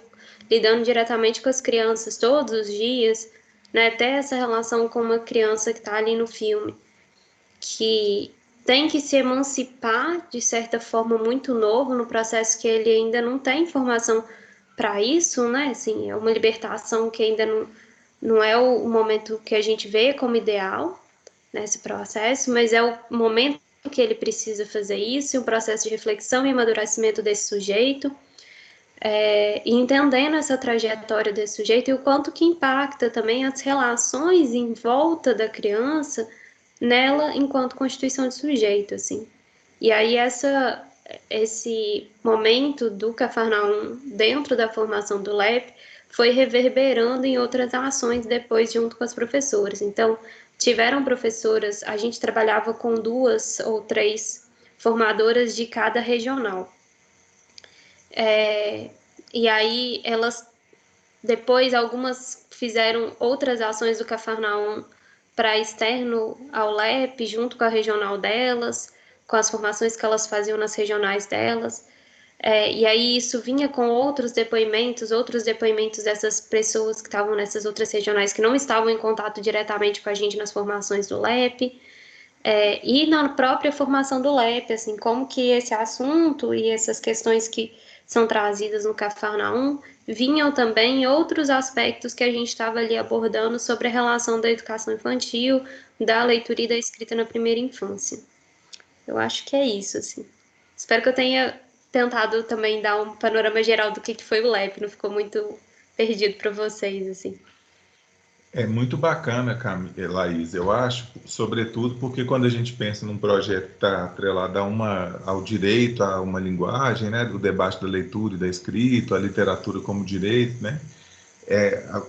lidando diretamente com as crianças todos os dias, né, até essa relação com uma criança que está ali no filme, que tem que se emancipar, de certa forma, muito novo, no processo que ele ainda não tem informação para isso, né, assim, é uma libertação que ainda não é o momento que a gente vê como ideal, nesse processo, mas é o momento que ele precisa fazer isso, e um processo de reflexão e amadurecimento desse sujeito, e entendendo essa trajetória desse sujeito e o quanto que impacta também as relações em volta da criança nela enquanto constituição de sujeito, assim. E aí esse momento do Cafarnaum dentro da formação do LEP foi reverberando em outras ações depois junto com as professoras. Então, tiveram professoras, a gente trabalhava com 2 ou 3 formadoras de cada regional. E aí elas, depois algumas fizeram outras ações do Cafarnaum para externo ao LEP, junto com a regional delas, com as formações que elas faziam nas regionais delas. E aí isso vinha com outros depoimentos dessas pessoas que estavam nessas outras regionais que não estavam em contato diretamente com a gente nas formações do LEP, e na própria formação do LEP, assim, como que esse assunto e essas questões que são trazidas no Cafarnaum vinham também em outros aspectos que a gente estava ali abordando sobre a relação da educação infantil, da leitura e da escrita na primeira infância. Eu acho que é isso, assim. Espero que eu tenha tentado também dar um panorama geral do que foi o LEP, não ficou muito perdido para vocês, assim. É muito bacana, Laís, eu acho, sobretudo porque quando a gente pensa num projeto que está atrelado ao direito, a uma linguagem, né, do debate da leitura e da escrita, a literatura como direito, né,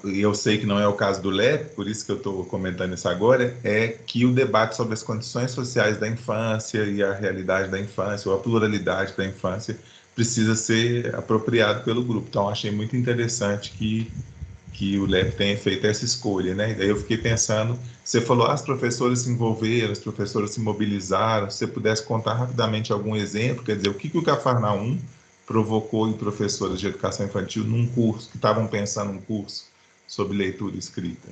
e eu sei que não é o caso do LEP, por isso que eu estou comentando isso agora, é que o debate sobre as condições sociais da infância e a realidade da infância, ou a pluralidade da infância, precisa ser apropriado pelo grupo. Então, achei muito interessante que o LEP tenha feito essa escolha, né? E daí eu fiquei pensando, você falou, as professoras se envolveram, as professoras se mobilizaram, se você pudesse contar rapidamente algum exemplo, quer dizer, o que o Cafarnaum provocou em professoras de educação infantil num curso, que estavam pensando um curso sobre leitura e escrita?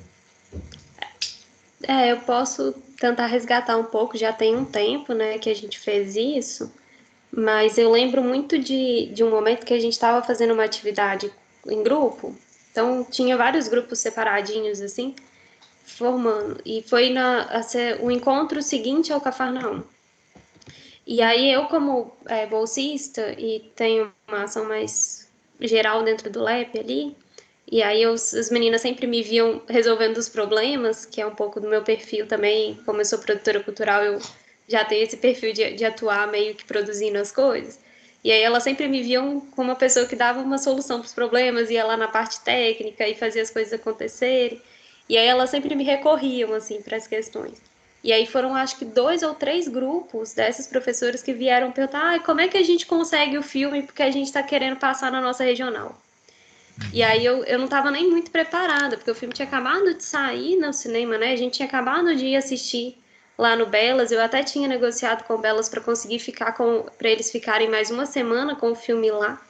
Eu posso tentar resgatar um pouco, já tem um tempo, né, que a gente fez isso, mas eu lembro muito de um momento que a gente estava fazendo uma atividade em grupo, então tinha vários grupos separadinhos, assim, formando, e foi o encontro seguinte ao Cafarnaum. E aí eu, como bolsista, e tenho uma ação mais geral dentro do LEP ali. E aí as meninas sempre me viam resolvendo os problemas, que é um pouco do meu perfil também. Como eu sou produtora cultural, eu já tenho esse perfil de atuar meio que produzindo as coisas. E aí elas sempre me viam como uma pessoa que dava uma solução para os problemas, ia lá na parte técnica e fazia as coisas acontecerem. E aí elas sempre me recorriam, assim, para as questões. E aí foram, acho que 2 ou 3 grupos dessas professoras que vieram perguntar como é que a gente consegue o filme porque a gente está querendo passar na nossa regional. E aí eu não estava nem muito preparada, porque o filme tinha acabado de sair no cinema, né? A gente tinha acabado de ir assistir lá no Belas. Eu até tinha negociado com o Belas para conseguir ficar para eles ficarem mais uma semana com o filme lá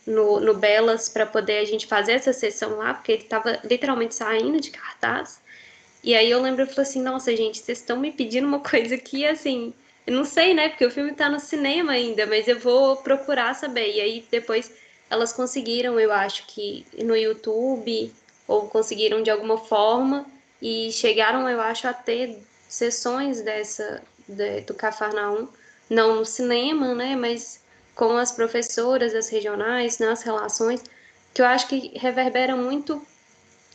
no Belas, para poder a gente fazer essa sessão lá, porque ele estava literalmente saindo de cartaz. E aí eu lembro, eu falei assim, nossa, gente, vocês estão me pedindo uma coisa que, assim, eu não sei, né? Porque o filme tá no cinema ainda, mas eu vou procurar saber. E aí depois elas conseguiram, eu acho que no YouTube, ou conseguiram de alguma forma, e chegaram, eu acho, a ter sessões do Cafarnaum, não no cinema, né? Mas com as professoras, as regionais, nas relações, que eu acho que reverbera muito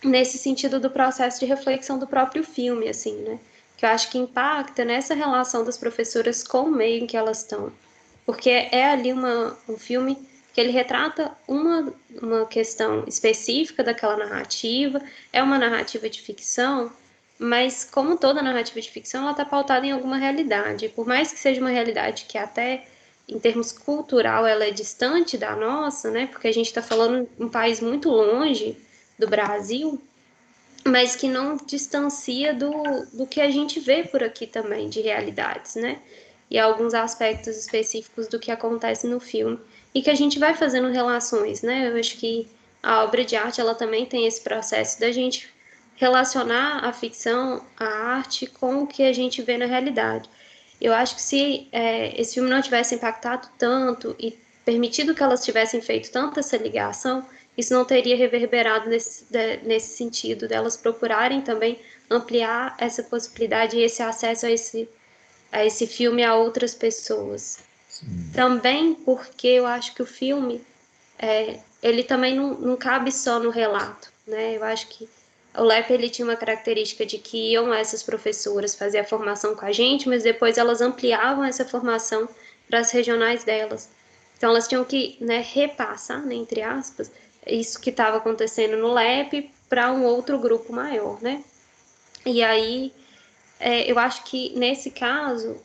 nesse sentido do processo de reflexão do próprio filme, assim, né? Que eu acho que impacta nessa relação das professoras com o meio em que elas estão. Porque é ali um filme que ele retrata uma questão específica daquela narrativa, é uma narrativa de ficção, mas como toda narrativa de ficção, ela está pautada em alguma realidade. Por mais que seja uma realidade que até em termos cultural ela é distante da nossa, né? Porque a gente está falando de um país muito longe do Brasil, mas que não distancia do que a gente vê por aqui também, de realidades, né? E alguns aspectos específicos do que acontece no filme, e que a gente vai fazendo relações, né? Eu acho que a obra de arte, ela também tem esse processo da gente relacionar a ficção, a arte, com o que a gente vê na realidade. Eu acho que se esse filme não tivesse impactado tanto e permitido que elas tivessem feito tanto essa ligação, isso não teria reverberado nesse sentido, delas procurarem também ampliar essa possibilidade e esse acesso a esse filme a outras pessoas. Sim. Também porque eu acho que o filme, ele também não cabe só no relato, né? Eu acho que o LEP, ele tinha uma característica de que iam essas professoras fazer a formação com a gente, mas depois elas ampliavam essa formação para as regionais delas. Então elas tinham que, né, repassar, né, entre aspas, isso que estava acontecendo no LEP para um outro grupo maior, né? E aí, eu acho que nesse caso,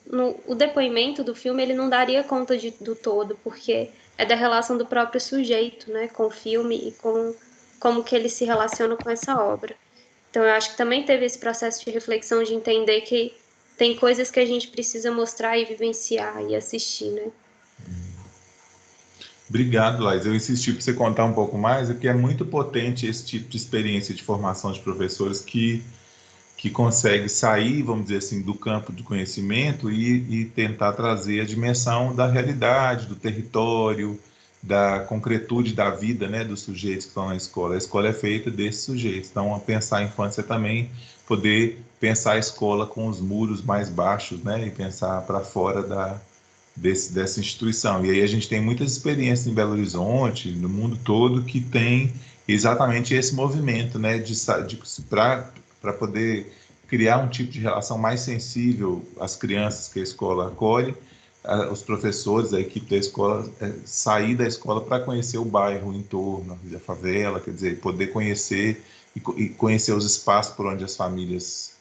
o depoimento do filme, ele não daria conta do todo, porque é da relação do próprio sujeito, né, com o filme e com como que ele se relaciona com essa obra. Então, eu acho que também teve esse processo de reflexão, de entender que tem coisas que a gente precisa mostrar e vivenciar e assistir, né? Obrigado, Laís. Eu insisti para você contar um pouco mais, porque é muito potente esse tipo de experiência de formação de professores que consegue sair, vamos dizer assim, do campo de conhecimento e tentar trazer a dimensão da realidade, do território, da concretude da vida, né, dos sujeitos que estão na escola. A escola é feita desses sujeitos. Então, pensar a infância também, poder pensar a escola com os muros mais baixos, né, e pensar para fora dessa instituição. E aí a gente tem muitas experiências em Belo Horizonte, no mundo todo, que tem exatamente esse movimento, né, para poder criar um tipo de relação mais sensível às crianças que a escola acolhe, os professores, a equipe da escola, sair da escola para conhecer o bairro, o entorno, a favela, quer dizer, poder conhecer e conhecer os espaços por onde as famílias,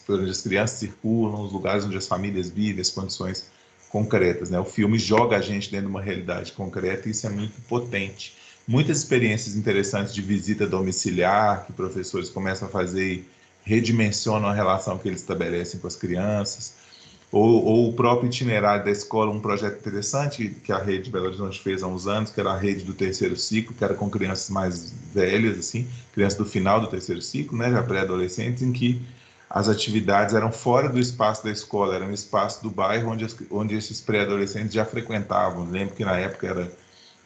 por onde as crianças circulam, os lugares onde as famílias vivem, as condições concretas, né? O filme joga a gente dentro de uma realidade concreta e isso é muito potente. Muitas experiências interessantes de visita domiciliar que professores começam a fazer e redimensionam a relação que eles estabelecem com as crianças, ou o próprio itinerário da escola, um projeto interessante que a Rede Belo Horizonte fez há uns anos, que era a rede do terceiro ciclo, que era com crianças mais velhas, assim, crianças do final do terceiro ciclo, né, já pré-adolescentes, em que as atividades eram fora do espaço da escola, era no espaço do bairro onde esses pré-adolescentes já frequentavam. Lembro que na época era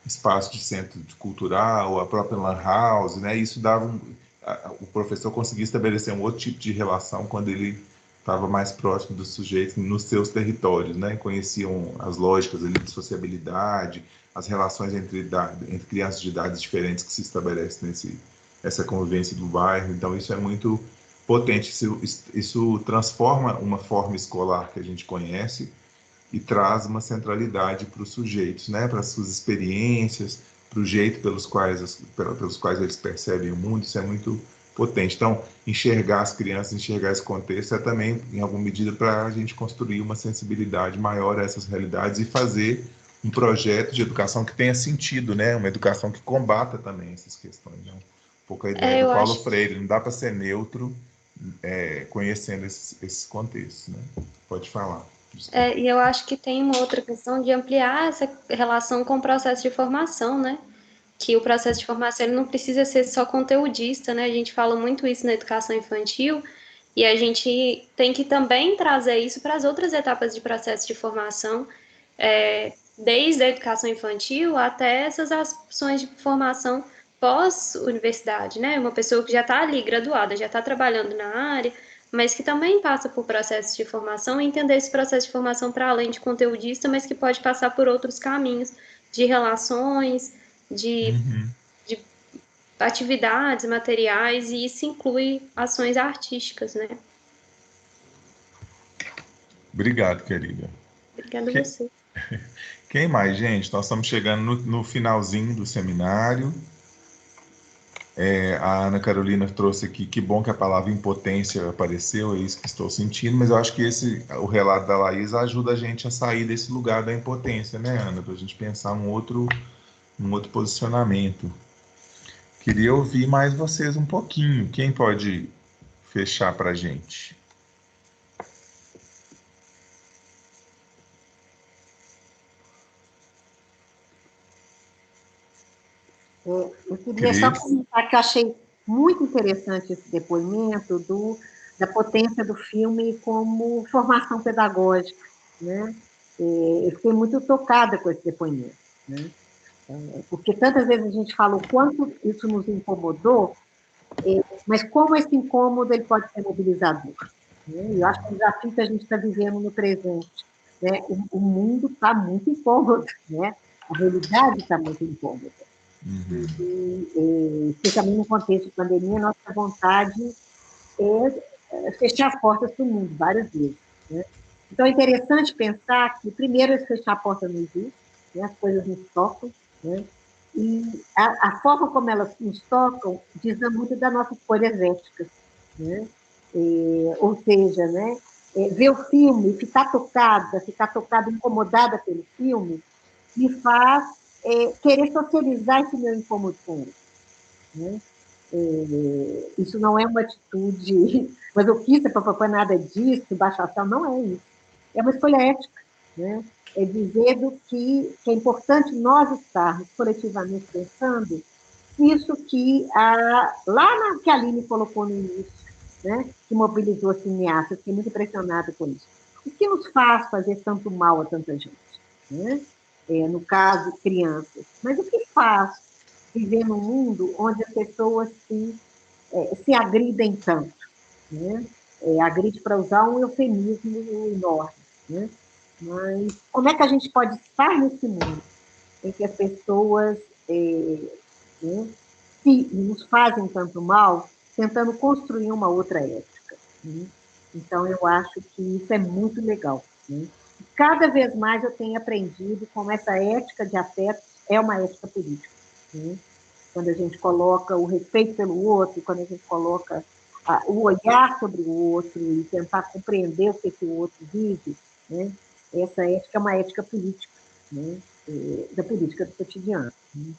espaço de centro cultural, a própria lan house, né? Isso dava o professor conseguia estabelecer um outro tipo de relação quando ele estava mais próximo dos sujeitos nos seus territórios, né? Conheciam as lógicas ali de sociabilidade, as relações entre crianças de idades diferentes que se estabelecem essa convivência do bairro. Então, isso é muito potente. Isso transforma uma forma escolar que a gente conhece e traz uma centralidade para os sujeitos, né? Para as suas experiências, para o jeito pelos quais eles percebem o mundo. Isso é muito potente. Então, enxergar as crianças, enxergar esse contexto é também, em alguma medida, para a gente construir uma sensibilidade maior a essas realidades e fazer um projeto de educação que tenha sentido, né? Uma educação que combata também essas questões. Né? Um pouco a ideia do Paulo Freire, não dá para ser neutro conhecendo esses contextos. Né? Pode falar. E eu acho que tem uma outra questão de ampliar essa relação com o processo de formação, né? Que o processo de formação ele não precisa ser só conteudista, né? A gente fala muito isso na educação infantil e a gente tem que também trazer isso para as outras etapas de processo de formação, desde a educação infantil até essas ações de formação pós-universidade, né? Uma pessoa que já está ali graduada, já está trabalhando na área, mas que também passa por processos de formação e entender esse processo de formação para além de conteudista, mas que pode passar por outros caminhos de relações, de atividades materiais, e isso inclui ações artísticas, né? Obrigado, querida. Obrigada a você. Quem mais, gente? Nós estamos chegando no finalzinho do seminário. A Ana Carolina trouxe aqui, que bom que a palavra impotência apareceu, é isso que estou sentindo, mas eu acho que o relato da Laís ajuda a gente a sair desse lugar da impotência, né, Ana? Para a gente pensar um outro posicionamento. Queria ouvir mais vocês um pouquinho. Quem pode fechar para a gente? Eu queria só comentar que eu achei muito interessante esse depoimento da potência do filme como formação pedagógica, né? Eu fiquei muito tocada com esse depoimento, né? Porque tantas vezes a gente fala o quanto isso nos incomodou, mas como esse incômodo ele pode ser mobilizador. Né? Eu acho que é um desafio que a gente está vivendo no presente. Né? O mundo está muito incômodo, né? A realidade está muito incômoda. E especialmente no contexto de pandemia, nossa vontade é fechar as portas para o mundo, várias vezes. Né? Então, é interessante pensar que, primeiro, esse fechar a porta não existe, né? As coisas nos tocam, né? E a forma como elas nos tocam diz muito das nossas escolhas éticas. Né? Ou seja, né? Ver o filme, ficar tocada, incomodada pelo filme, me faz querer socializar esse meu incômodo com ele. Né? Isso não é uma atitude masoquista, papapá, nada disso, baixa astral, não é isso. É uma escolha ética. Né? É dizer que é importante nós estarmos coletivamente pensando isso que que a Aline colocou no início, né? Que mobilizou as cineastas, fiquei muito impressionada com isso. O que nos faz fazer tanto mal a tanta gente? Né? No caso, crianças. Mas o que faz viver num mundo onde as pessoas se agridem tanto? Né? Agride, para usar um eufemismo enorme. Né? Mas como é que a gente pode estar nesse mundo em que as pessoas nos fazem tanto mal, tentando construir uma outra ética? Né? Então, eu acho que isso é muito legal. Né? Cada vez mais eu tenho aprendido como essa ética de afeto é uma ética política. Né? Quando a gente coloca o respeito pelo outro, quando a gente coloca o olhar sobre o outro e tentar compreender o que o outro vive, né? Essa ética é uma ética política, né? Da política do cotidiano. Né?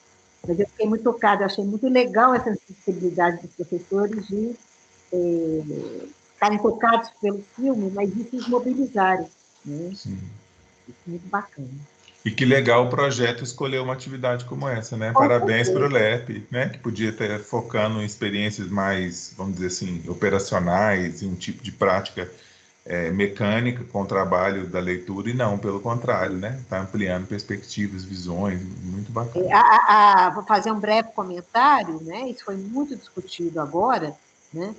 Mas eu fiquei muito tocada, achei muito legal essa sensibilidade dos professores de ficarem tocados pelo filme, mas isso os mobilizarem. Né? Sim. Isso é muito bacana. E que legal o projeto escolher uma atividade como essa, né? Parabéns para o LEP, né? Que podia estar focando em experiências mais, vamos dizer assim, operacionais, em um tipo de prática mecânica com o trabalho da leitura, e não, pelo contrário, né? Está ampliando perspectivas, visões, muito bacana. Vou fazer um breve comentário, né? Isso foi muito discutido agora, né?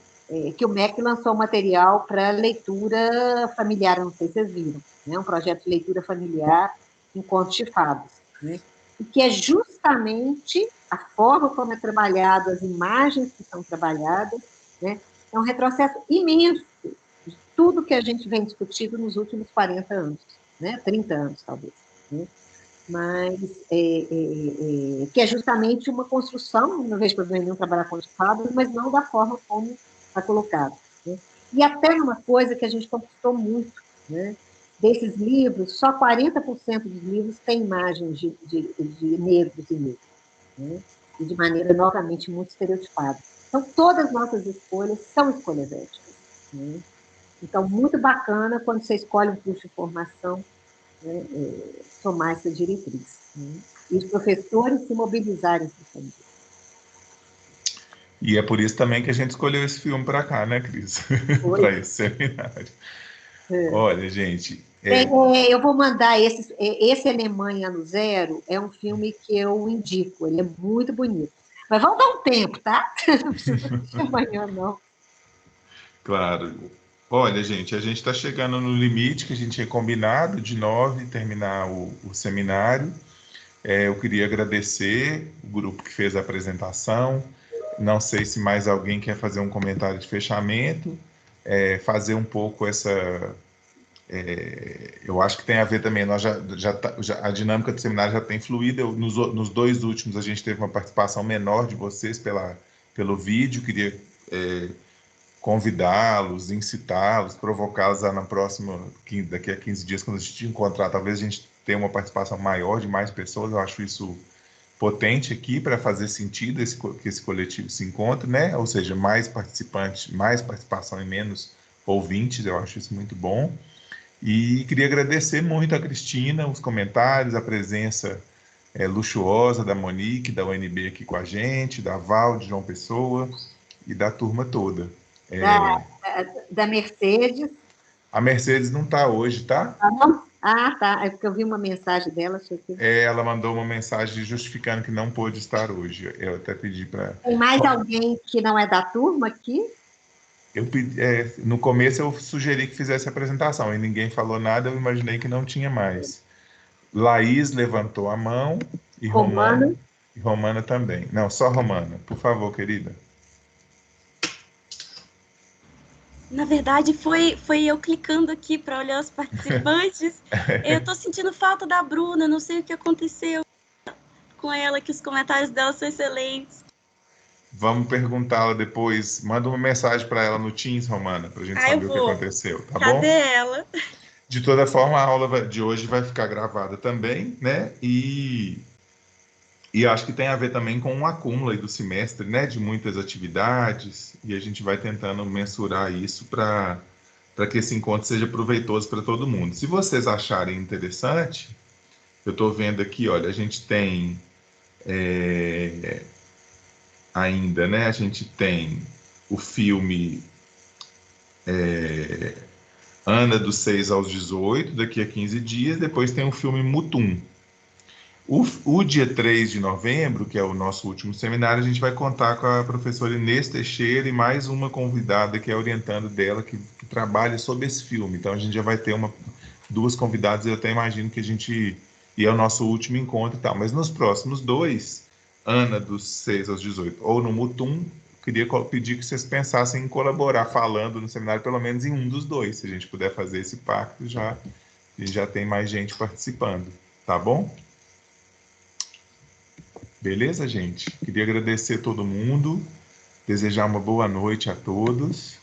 Que o MEC lançou um material para leitura familiar, não sei se vocês viram, né? Um projeto de leitura familiar em contos de fadas. Né? e que é justamente a forma como é trabalhado, as imagens que são trabalhadas, né? É um retrocesso imenso de tudo que a gente vem discutindo nos últimos 40 anos, né? 30 anos, talvez, né? Mas que é justamente uma construção, não vejo problema nenhum trabalhar com os quadros, mas não da forma como está colocado, né? E até uma coisa que a gente conquistou muito, né? Desses livros, só 40% dos livros têm imagens de negros e negras, né? E de maneira, novamente, muito estereotipada. Então, todas as nossas escolhas são escolhas éticas, né? Então, muito bacana quando você escolhe um curso de formação, né, tomar essa diretriz, né? E os professores se mobilizarem para isso. E é por isso também que a gente escolheu esse filme para cá, né, Cris? Para esse seminário. Olha, gente... eu vou mandar esse Alemanha no Zero, é um filme que eu indico, ele é muito bonito. Mas vamos dar um tempo, tá? Não precisa de amanhã, não. Claro. Olha, gente, a gente está chegando no limite que a gente tinha combinado, de 9, terminar o seminário. Eu queria agradecer o grupo que fez a apresentação. Não sei se mais alguém quer fazer um comentário de fechamento, fazer um pouco essa... eu acho que tem a ver também, nós a dinâmica do seminário já tem fluído. Nos 2 últimos a gente teve uma participação menor de vocês pelo vídeo. Queria convidá-los, incitá-los, provocá-los na próxima, daqui a 15 dias, quando a gente encontrar, talvez a gente tenha uma participação maior de mais pessoas. Eu acho isso potente aqui para fazer sentido que esse coletivo se encontre, né? Ou seja, mais participantes, mais participação e menos ouvintes. Eu acho isso muito bom. E queria agradecer muito a Cristina, os comentários, a presença luxuosa da Monique, da UNB aqui com a gente, da Val, de João Pessoa e da turma toda. Da Mercedes. A Mercedes não está hoje, tá? Ah, tá. É porque eu vi uma mensagem dela. Ela mandou uma mensagem justificando que não pôde estar hoje. Eu até pedi para... Tem mais alguém que não é da turma aqui? No começo eu sugeri que fizesse a apresentação e ninguém falou nada, eu imaginei que não tinha mais. Laís levantou a mão e Romana também. Não, só Romana. Por favor, querida. Na verdade, foi eu clicando aqui para olhar os participantes. Eu estou sentindo falta da Bruna, não sei o que aconteceu com ela, que os comentários dela são excelentes. Vamos perguntá-la depois. Manda uma mensagem para ela no Teams, Romana, para a gente saber o que aconteceu, tá bom? Cadê ela? De toda forma, a aula de hoje vai ficar gravada também, né? E acho que tem a ver também com um acúmulo aí do semestre, né? De muitas atividades, e a gente vai tentando mensurar isso para que esse encontro seja proveitoso para todo mundo. Se vocês acharem interessante, eu estou vendo aqui, olha, a gente tem ainda, né? A gente tem o filme Ana dos 6 aos 18, daqui a 15 dias. Depois tem o filme Mutum. O dia 3 de novembro, que é o nosso último seminário, a gente vai contar com a professora Inês Teixeira e mais uma convidada que é orientando dela, que trabalha sobre esse filme. Então, a gente já vai ter 2 convidadas, eu até imagino que a gente... E é o nosso último encontro e tal. Mas nos próximos 2, Ana dos 6 aos 18, ou no Mutum, queria pedir que vocês pensassem em colaborar falando no seminário, pelo menos em um dos 2. Se a gente puder fazer esse pacto, já tem mais gente participando. Tá bom? Beleza, gente? Queria agradecer a todo mundo, desejar uma boa noite a todos